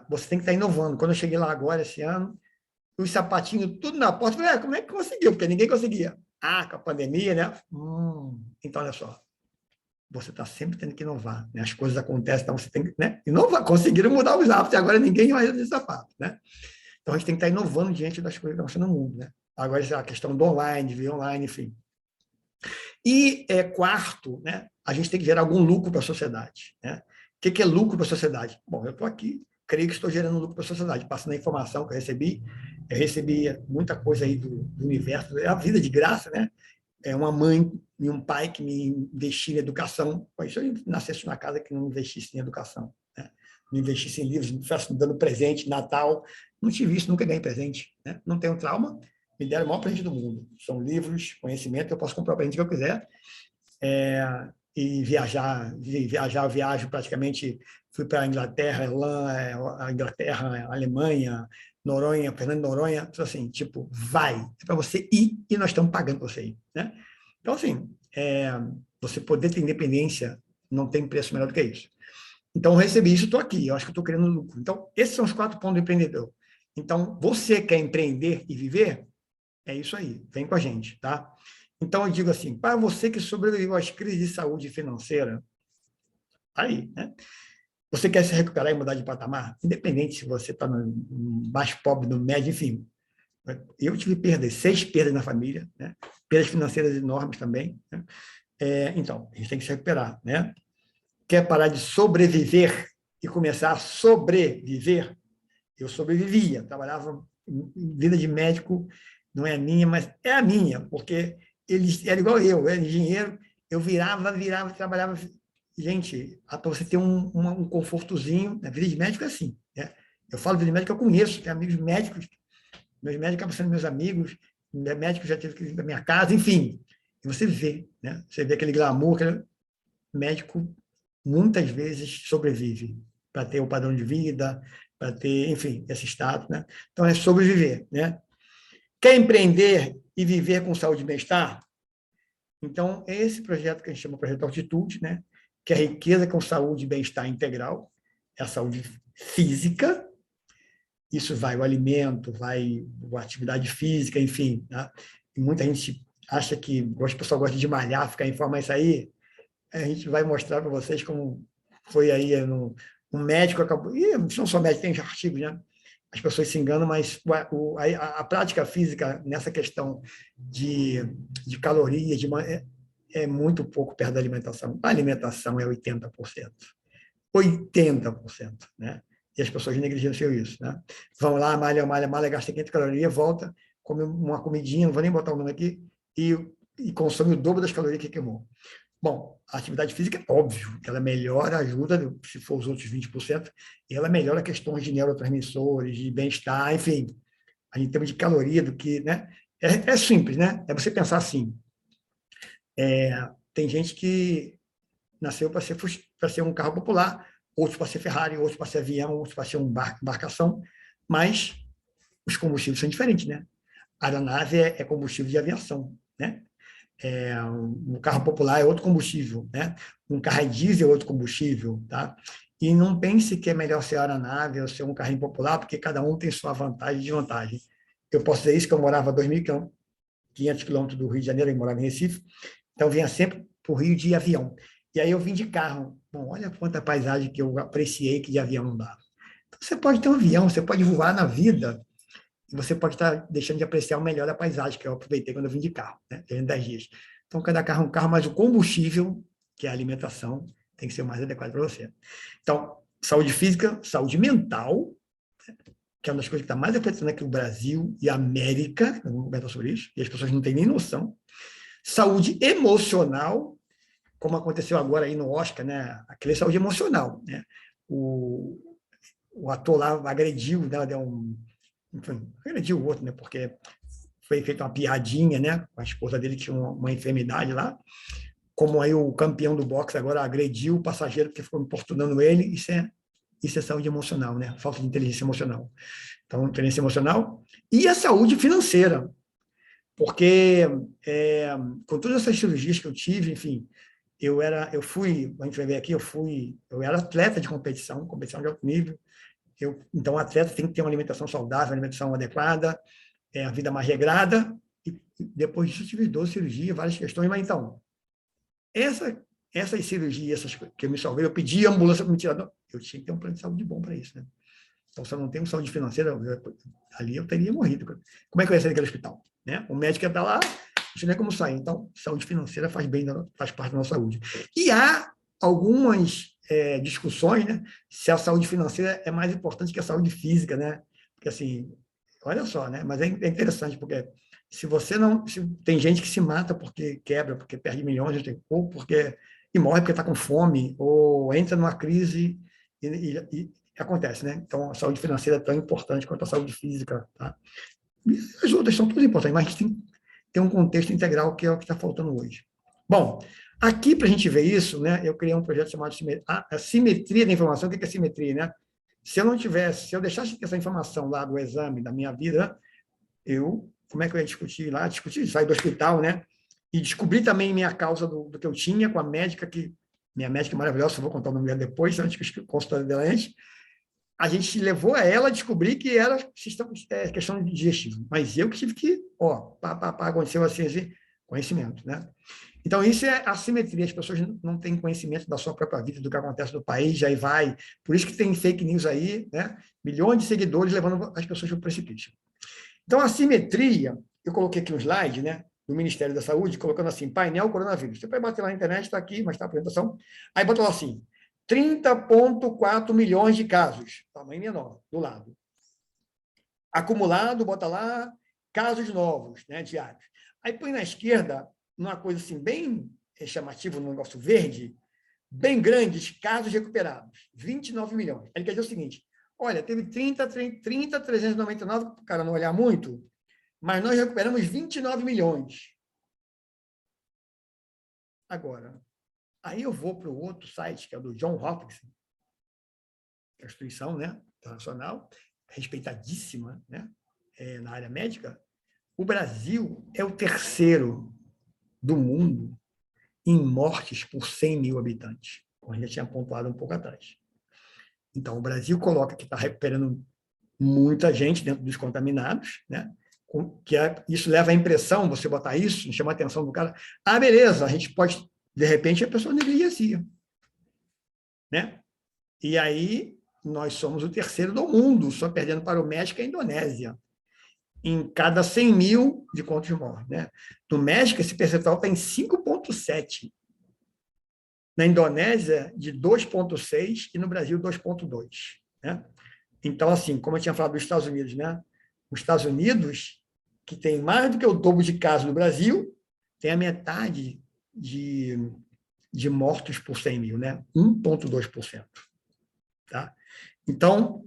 você tem que estar inovando. Quando eu cheguei lá agora, esse ano, os sapatinhos tudo na porta, eu falei, como é que conseguiu? Porque ninguém conseguia. Ah, com a pandemia, né? Então, olha só, você está sempre tendo que inovar, né? As coisas acontecem, então você tem que, né? Inovar, conseguiram mudar os hábitos, e agora ninguém mais usa sapato, né? Então, a gente tem que estar inovando diante das coisas que estão acontecendo no mundo, né? Agora, a questão do online, de ver online, enfim. E, quarto, né? A gente tem que gerar algum lucro para a sociedade, né? O que é lucro para a sociedade? Bom, eu estou aqui, creio que estou gerando lucro para a sociedade, passando a informação que eu recebi muita coisa aí do universo, é a vida de graça, né? É uma mãe e um pai que me investiram em educação. Se eu nascesse numa casa que não investisse em educação, né? Não investisse em livros, não estivesse me dando presente, Natal, não tive isso, nunca ganhei presente, né? Não tenho trauma, me deram o maior presente do mundo. São livros, conhecimento, eu posso comprar o presente que eu quiser. E viajar, eu viajo praticamente, fui para a Inglaterra, a Alemanha, Noronha, Fernando de Noronha, assim, tipo, vai, é para você ir e nós estamos pagando para você ir, né? Então, assim, você poder ter independência não tem preço melhor do que isso. Então, eu recebi isso, estou aqui, eu acho que estou querendo lucro. Então, esses são os 4 pontos do empreendedor. Então, você quer empreender e viver? É isso aí, vem com a gente, tá? Então, eu digo assim, para você que sobreviveu às crises de saúde financeira, aí, né? Você quer se recuperar e mudar de patamar? Independente se você está no mais pobre, no médio, enfim. Eu tive perdas, 6 perdas na família, né? Perdas financeiras enormes também, né? Então, a gente tem que se recuperar, né? Quer parar de sobreviver e começar a sobreviver? Eu sobrevivia, trabalhava em vida de médico, não é a minha, mas é a minha, porque eles era igual eu era engenheiro, eu virava, trabalhava. Gente, para você ter um confortozinho, na vida de médico é assim, né? Eu falo de vida de médico, eu conheço, tenho amigos médicos, meus médicos acabam sendo meus amigos, médico já teve que vir para minha casa, enfim. E você vê, né? Você vê aquele glamour, aquele médico muitas vezes sobrevive para ter o padrão de vida, para ter, enfim, esse status, né? Então, é sobreviver, né? Quer empreender e viver com saúde e bem-estar? Então, é esse projeto que a gente chama de Projeto Altitude, né? Que é a riqueza com saúde e bem-estar integral, é a saúde física, isso vai o alimento, vai a atividade física, enfim, né? E muita gente acha que, o pessoal gosta de malhar, ficar em forma, isso aí, a gente vai mostrar para vocês como foi aí um médico acabou, e não só médico, tem artigos, né? As pessoas se enganam, mas a prática física nessa questão de calorias é muito pouco perto da alimentação. A alimentação é 80%. 80%, né? E as pessoas negligenciam isso, né? Vão lá, malha, gasta 500 calorias, volta, come uma comidinha, não vou nem botar o nome aqui, e consome o dobro das calorias que queimou. Bom, a atividade física é óbvio que ela melhora, ajuda, se for os outros 20%, e ela melhora questões de neurotransmissores, de bem-estar, enfim, em termos de caloria, do que, né? É simples, né? É você pensar assim. Tem gente que nasceu para ser um carro popular, outros para ser Ferrari, outros para ser avião, outros para ser uma embarcação, mas os combustíveis são diferentes, né? A aeronave é combustível de aviação, né? Um carro popular é outro combustível, né? Um carro a diesel é outro combustível, tá? E não pense que é melhor ser aeronave ou ser um carrinho popular, porque cada um tem sua vantagem e desvantagem. Eu posso dizer isso, que eu morava a 2.500 quilômetros do Rio de Janeiro, eu morava em Recife, então eu vinha sempre para o Rio de avião. E aí eu vim de carro. Bom, olha quanta paisagem que eu apreciei que de avião não dá. Então, você pode ter um avião, você pode voar na vida, e você pode estar deixando de apreciar o melhor da paisagem, que eu aproveitei quando eu vim de carro, né? Durante 10 dias. Então, cada carro é um carro, mas o combustível, que é a alimentação, tem que ser o mais adequado para você. Então, saúde física, saúde mental, que é uma das coisas que está mais afetando aqui o Brasil e a América, não vou comentar sobre isso, e as pessoas não têm nem noção. Saúde emocional, como aconteceu agora aí no Oscar, né? Aquele saúde emocional, né? O ator lá agrediu, né? Enfim, agrediu o outro, né? Porque foi feita uma piadinha, né? A esposa dele tinha uma enfermidade lá, como aí o campeão do boxe agora agrediu o passageiro porque ficou importunando ele, isso é saúde emocional, né? Falta de inteligência emocional. Então, inteligência emocional e a saúde financeira, porque com todas essas cirurgias que eu tive, enfim, a gente vai ver aqui, eu era atleta de competição de alto nível, Então, o atleta tem que ter uma alimentação saudável, uma alimentação adequada, a vida mais regrada, e depois disso tive 12 cirurgias, várias questões, mas então, essas cirurgias, essas que eu me salvei, eu pedi a ambulância para me tirar, eu tinha que ter um plano de saúde bom para isso, né? Então, se eu não tenho saúde financeira, ali eu teria morrido. Como é que eu ia sair daquele hospital? Né? O médico ia estar lá, não tinha nem como sair. Então, saúde financeira faz bem, faz parte da nossa saúde. E há algumas discussões, né? Se a saúde financeira é mais importante que a saúde física, né? Porque, assim, olha só, né? Mas é interessante, porque se você não... tem gente que se mata porque quebra, porque perde milhões, ou porque... e morre porque está com fome, ou entra numa crise e acontece, né? Então, a saúde financeira é tão importante quanto a saúde física, tá? E as outras são todas importantes, mas a gente tem que ter um contexto integral, que é o que está faltando hoje. Bom, aqui, para a gente ver isso, né, eu criei um projeto chamado a simetria da informação. O que é simetria, né? Se eu deixasse essa informação lá do exame da minha vida, como é que eu ia discutir, sair do hospital, né? E descobrir também minha causa do que eu tinha com a médica, minha médica é maravilhosa, eu vou contar o nome dela depois, antes que eu consultório dela antes. A gente levou a ela a descobrir que era questão digestiva. Mas eu que tive que, aconteceu assim, conhecimento, né? Então, isso é assimetria. As pessoas não têm conhecimento da sua própria vida, do que acontece no país, aí vai. Por isso que tem fake news aí, né? Milhões de seguidores levando as pessoas para o precipício. Então, a assimetria, eu coloquei aqui um slide, né? Do Ministério da Saúde, colocando assim, painel coronavírus. Você pode bater lá na internet, está aqui, mas está a apresentação. Aí bota lá assim, 30,4 milhões de casos, tamanho menor, do lado. Acumulado, bota lá, casos novos, né, diários. Aí põe na esquerda, uma coisa assim, bem chamativa, um negócio verde, bem grandes, casos recuperados, 29 milhões. Ele quer dizer o seguinte, olha, teve 399, para o cara não olhar muito, mas nós recuperamos 29 milhões. Agora, aí eu vou para o outro site, que é o do John Hopkins, que é a instituição, né, internacional, respeitadíssima, né, na área médica. O Brasil é o terceiro do mundo em mortes por 100 mil habitantes, como a gente tinha pontuado um pouco atrás. Então, o Brasil coloca que está recuperando muita gente dentro dos contaminados, né? Isso leva à impressão, você botar isso, chama a atenção do cara, beleza, a gente pode, de repente, a pessoa negligencia, né? E aí, nós somos o terceiro do mundo, só perdendo para o México e a Indonésia, em cada 100 mil de contos de morte, né? No México, esse percentual está em 5,7. Na Indonésia, de 2,6 e no Brasil, 2,2. Né? Então, assim, como eu tinha falado dos Estados Unidos, né? Os Estados Unidos, que tem mais do que o dobro de casos do Brasil, tem a metade de mortos por 100 mil, né? 1,2%. Tá? Então,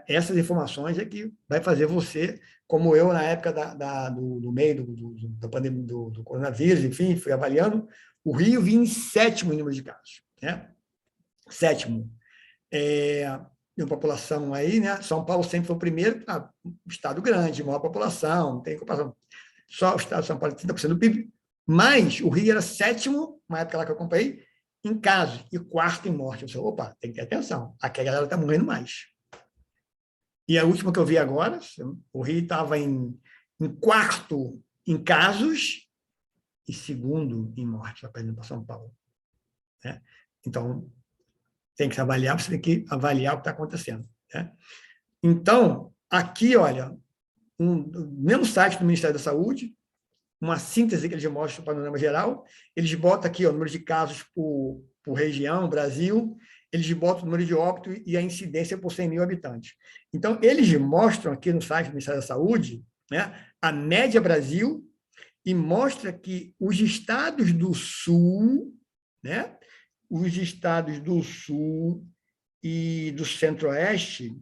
essas informações é que vai fazer você, como eu, na época do meio da pandemia do coronavírus, enfim, fui avaliando, o Rio vinha em sétimo em número de casos. Né? Sétimo. Uma população aí, né? São Paulo sempre foi o primeiro, estado grande, maior população, não tem comparação. Só o estado de São Paulo, 30% do PIB, mas o Rio era sétimo, na época lá que eu acompanhei, em casos, e quarto em morte. Eu falei, opa, tem que ter atenção, aqui a galera está morrendo mais. E a última que eu vi agora, o Rio estava em quarto em casos e segundo em morte, apenas para São Paulo. Né? Então, tem que avaliar, você tem que avaliar o que está acontecendo. Né? Então, aqui, olha, no mesmo site do Ministério da Saúde, uma síntese que eles mostram para o panorama geral, eles botam aqui o número de casos por região, Brasil, eles botam o número de óbito e a incidência por 100 mil habitantes. Então, eles mostram aqui no site do Ministério da Saúde, né, a média Brasil, e mostra que os estados do Sul, né, os estados do Sul e do Centro-Oeste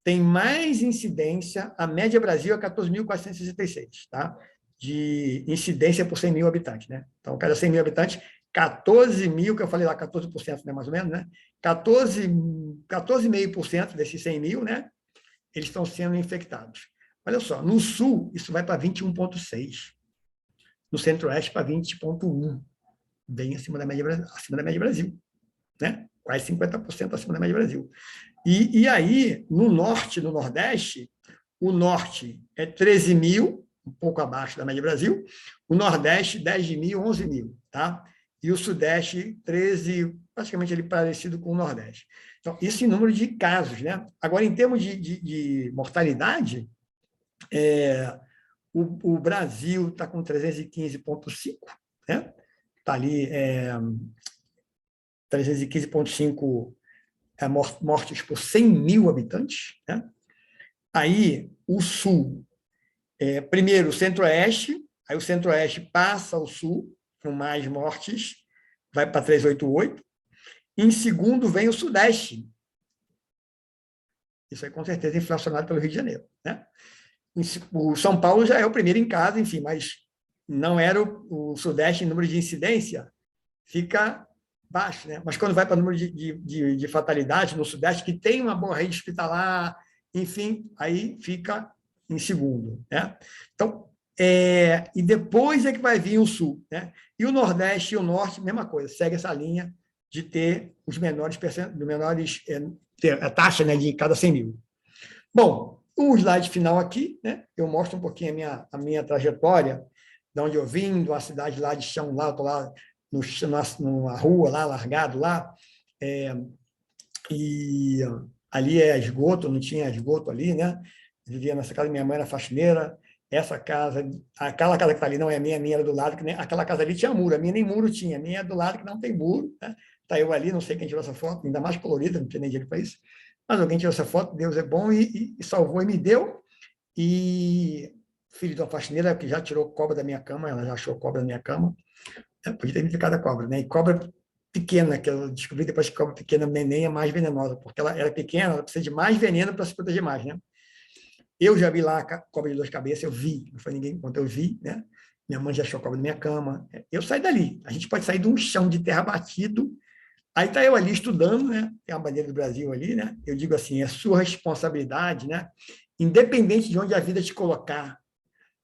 têm mais incidência, a média Brasil é 14.466, tá? De incidência por 100 mil habitantes, né? Então, cada 100 mil habitantes, 14 mil, que eu falei lá, 14%, né, mais ou menos, né? 14,5% desses 100 mil, né? Eles estão sendo infectados. Olha só, no Sul, isso vai para 21,6%. No Centro-Oeste, para 20,1%. Bem acima da média Brasil, né? Quase 50% acima da média Brasil. E aí, no norte, no nordeste, o norte é 13 mil, um pouco abaixo da média do Brasil, o nordeste, 10 mil, 11 mil, tá? E o sudeste, 13, praticamente ele parecido com o nordeste. Então, isso em número de casos, né? Agora, em termos de mortalidade, o Brasil está com 315,5, né? Está ali 315,5 mortes por 100 mil habitantes, né? Aí, o sul, primeiro o centro-oeste, aí o centro-oeste passa ao sul, com mais mortes, vai para 388. Em segundo, vem o sudeste. Isso aí, com certeza, inflacionado pelo Rio de Janeiro, né? O São Paulo já é o primeiro em casa, enfim, mas não era o sudeste em número de incidência, fica baixo, né? Mas quando vai para o número de fatalidade no sudeste, que tem uma boa rede hospitalar, enfim, aí fica em segundo, né? Então, e depois é que vai vir o sul, né? E o nordeste e o norte, mesma coisa, segue essa linha de ter os menores a taxa, né, de cada 100 mil. Bom, o slide final aqui, né? Eu mostro um pouquinho a minha trajetória, de onde eu vim, de uma cidade lá de chão, lá, estou lá numa rua, lá, largado lá, e ali é esgoto, não tinha esgoto ali, né? Vivia nessa casa, minha mãe era faxineira, essa casa, aquela casa que está ali não é minha, a minha era do lado, que nem, aquela casa ali tinha muro, a minha nem muro tinha, a minha é do lado que não tem muro, né? Está eu ali, não sei quem tirou essa foto, ainda mais colorida, não tinha nem dinheiro para isso, mas alguém tirou essa foto, Deus é bom e salvou e me deu, e filho de uma faxineira que já tirou cobra da minha cama, ela já achou cobra da minha cama, podia ter ficado a cobra, né? E cobra pequena, que eu descobri depois que cobra pequena, neném, é mais venenosa, porque ela era pequena, ela precisa de mais veneno para se proteger mais, né? Eu já vi lá a cobra de 2 cabeças, eu vi, não foi ninguém quando eu vi, né? Minha mãe já achou a cobra da minha cama. Eu saí dali. A gente pode sair de um chão de terra batido. Aí está eu ali estudando, né? Tem a bandeira do Brasil ali, né? Eu digo assim, é sua responsabilidade, né? Independente de onde a vida te colocar,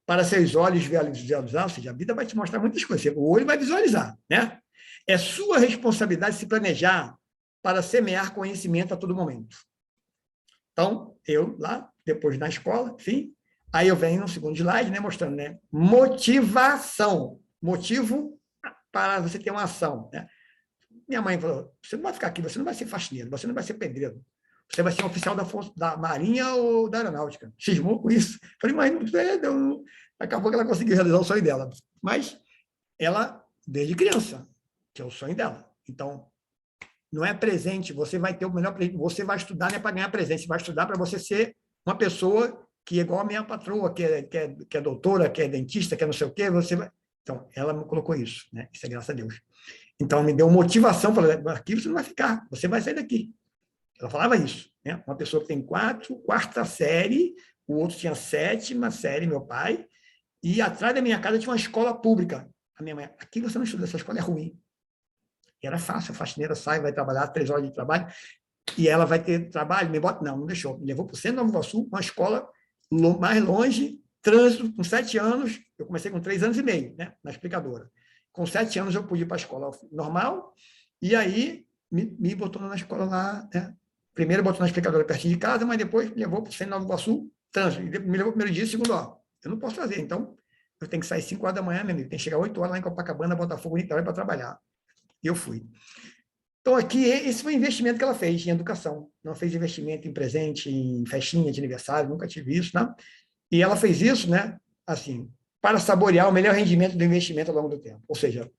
para seus olhos visualizar, ou seja, a vida vai te mostrar muitas coisas, o olho vai visualizar, né? É sua responsabilidade se planejar para semear conhecimento a todo momento. Então, eu lá, depois na escola, enfim, aí eu venho no segundo slide, né, mostrando, né, motivação, motivo para você ter uma ação, né? Minha mãe falou, você não vai ficar aqui, você não vai ser faxineiro, você não vai ser pedreiro, você vai ser um oficial da Marinha ou da Aeronáutica. Cismou com isso. Falei, mãe, não, acabou que ela conseguiu realizar o sonho dela. Mas ela, desde criança, que é o sonho dela. Então, não é presente, você vai ter o melhor presente, você vai estudar não é para ganhar presente, você vai estudar para você ser uma pessoa que é igual a minha patroa, que é doutora, que é dentista, que é não sei o quê, você vai... Então, ela me colocou isso, né? Isso é graças a Deus. Então, me deu motivação, falou, aqui você não vai ficar, você vai sair daqui. Ela falava isso, né? Uma pessoa que tem quarta série, o outro tinha 7ª série, meu pai, e atrás da minha casa tinha uma escola pública. A minha mãe, aqui você não estuda, essa escola é ruim. E era fácil, a faxineira sai, vai trabalhar 3 horas de trabalho, e ela vai ter trabalho, me bota, não deixou, me levou para o centro de Nova Iguaçu, uma escola mais longe, trânsito, com 7 anos, eu comecei com 3 anos e meio, né, na explicadora. Com 7 anos eu pude ir para a escola normal, e aí me botou na escola lá, né? Primeiro botou na explicadora pertinho de casa, mas depois me levou para o centro de Nova Iguaçu, trânsito, me levou primeiro dia, segundo, eu não posso fazer, então eu tenho que sair 5 horas da manhã, meu amigo, tem que chegar 8 horas lá em Copacabana, Botafogo, Niterói, para trabalhar. E eu fui. Então, aqui, esse foi o investimento que ela fez em educação. Não fez investimento em presente, em festinha de aniversário, nunca tive isso, né? E ela fez isso, né? Assim, para saborear o melhor rendimento do investimento ao longo do tempo. Ou seja,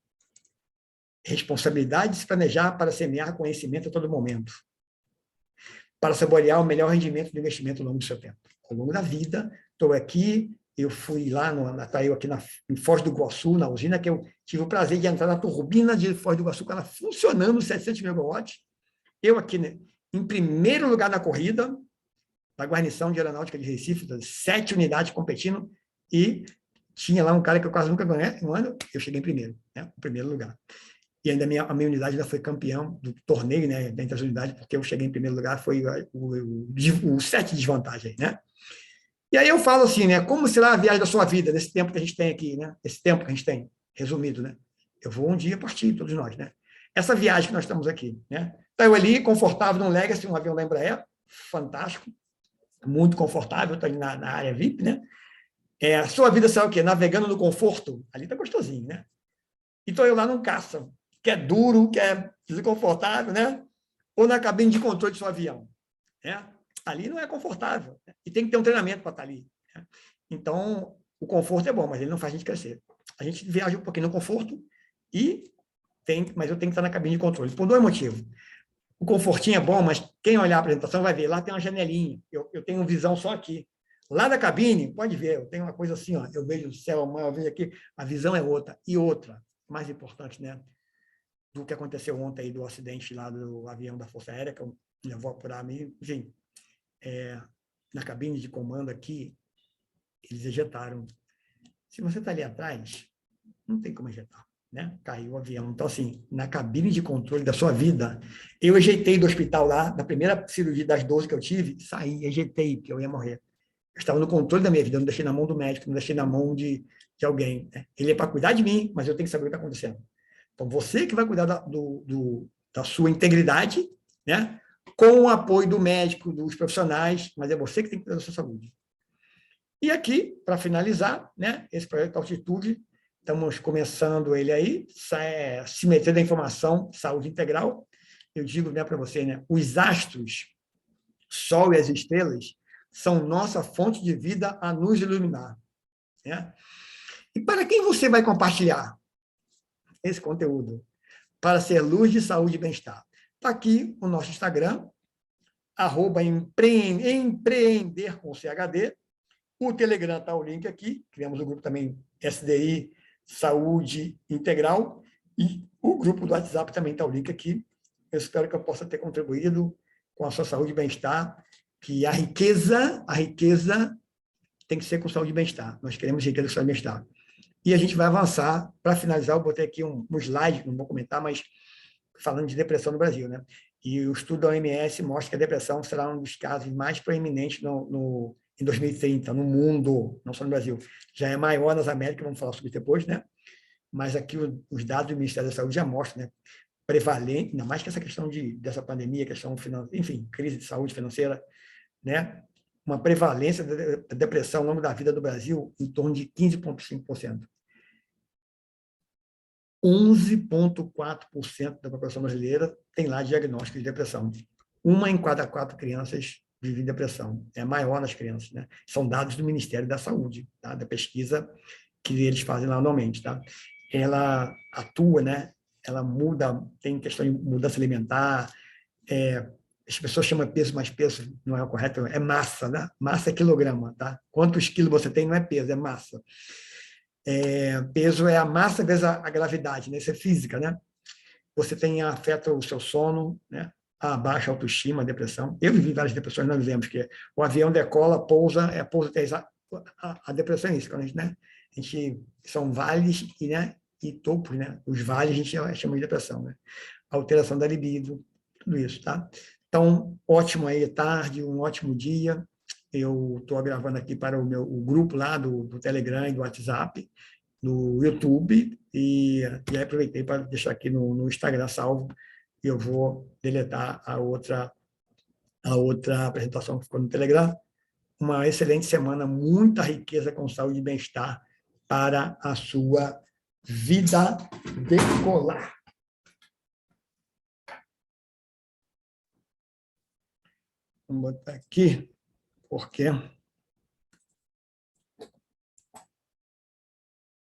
responsabilidade de se planejar para semear conhecimento a todo momento. Para saborear o melhor rendimento do investimento ao longo do seu tempo. Ao longo da vida, estou aqui, eu fui lá, em Foz do Iguaçu, na usina, que eu tive o prazer de entrar na turbina de Foz do Iguaçu, com ela funcionando, 700 megawatts. Eu aqui, né, em primeiro lugar na corrida, da guarnição de aeronáutica de Recife, 7 unidades competindo, e tinha lá um cara que eu quase nunca ganhei, um ano, eu cheguei em primeiro, né, em primeiro lugar. E ainda a minha unidade ainda foi campeão do torneio, né, dentre as unidades, porque eu cheguei em primeiro lugar, foi o 7 de desvantagem, né? E aí eu falo assim, né? Como será a viagem da sua vida, nesse tempo que a gente tem aqui, né? Esse tempo que a gente tem, resumido, né? Eu vou um dia partir, todos nós, né? Essa viagem que nós estamos aqui, né? Então, eu ali, confortável num Legacy, um avião da Embraer, fantástico, muito confortável, estou ali na área VIP, né? A sua vida será o quê? Navegando no conforto? Ali está gostosinho, né? E estou eu lá num caça, que é duro, que é desconfortável, né? Ou na cabine de controle do seu avião. Né? Ali não é confortável. Né? E tem que ter um treinamento para estar ali. Né? Então, o conforto é bom, mas ele não faz a gente crescer. A gente viaja um pouquinho no conforto, mas eu tenho que estar na cabine de controle, por dois motivos. O confortinho é bom, mas quem olhar a apresentação vai ver, lá tem uma janelinha, eu tenho visão só aqui. Lá da cabine, pode ver, eu tenho uma coisa assim, ó, eu vejo o céu, eu vejo aqui, a visão é outra. E outra, mais importante, né, do que aconteceu ontem aí, do acidente lá do avião da Força Aérea, que eu ainda vou apurar a mim, enfim, na cabine de comando aqui, eles ejetaram. Se você está ali atrás, não tem como ejetar. Né? Caiu o avião. Então, assim, na cabine de controle da sua vida, eu ejeitei do hospital lá, da primeira cirurgia das 12 que eu tive, saí, ejeitei, porque eu ia morrer. Eu estava no controle da minha vida, eu não deixei na mão do médico, não deixei na mão de alguém. Né? Ele é para cuidar de mim, mas eu tenho que saber o que está acontecendo. Então, você que vai cuidar da sua integridade, né? Com o apoio do médico, dos profissionais, mas é você que tem que cuidar da sua saúde. E aqui, para finalizar, né, esse projeto Altitude, estamos começando ele aí, Simetria da Informação, Saúde Integral. Eu digo, né, para você, né, os astros, Sol e as estrelas, são nossa fonte de vida a nos iluminar. Né? E para quem você vai compartilhar esse conteúdo? Para ser luz de saúde e bem-estar. Está aqui o nosso Instagram, @empreender com CHD. O Telegram está o link aqui, criamos o grupo também SDI Saúde Integral, e o grupo do WhatsApp também está o link aqui. Eu espero que eu possa ter contribuído com a sua saúde e bem-estar, que a riqueza tem que ser com saúde e bem-estar. Nós queremos riqueza com saúde e bem-estar. E a gente vai avançar. Para finalizar, eu botei aqui um slide, não vou comentar, mas falando de depressão no Brasil, né? E o estudo da OMS mostra que a depressão será um dos casos mais proeminentes em 2030, no mundo, não só no Brasil. Já é maior nas Américas, vamos falar sobre isso depois, né? Mas aqui os dados do Ministério da Saúde já mostram, né? Prevalente, ainda mais que essa questão dessa pandemia, questão financeira, enfim, crise de saúde financeira, né? Uma prevalência da depressão ao longo da vida do Brasil em torno de 15,5%. 11,4% da população brasileira tem lá diagnóstico de depressão. 1 em cada 4 crianças vive depressão. É maior nas crianças, né? São dados do Ministério da Saúde, tá? Da pesquisa que eles fazem lá anualmente, tá? Ela atua, né? Ela muda, tem questão de mudança alimentar, as pessoas chamam peso, mas peso não é o correto, é massa, né? Massa é quilograma, tá? Quantos quilos você tem não é peso, é massa. Peso é a massa vezes a gravidade, né? Isso é física, né? Você afeta o seu sono, né? A baixa autoestima, a depressão. Eu vivi várias depressões, nós vivemos, porque o avião decola, pousa a depressão é isso, quando né? São vales e topos, né? Os vales a gente chama de depressão, né? Alteração da libido, tudo isso, tá? Então, ótimo aí, tarde, um ótimo dia. Eu estou gravando aqui para o grupo lá do Telegram e do WhatsApp, no YouTube, e aí aproveitei para deixar aqui no Instagram salvo, e eu vou deletar a outra apresentação que ficou no Telegram. Uma excelente semana, muita riqueza com saúde e bem-estar para a sua vida decolar. Vamos botar aqui, porque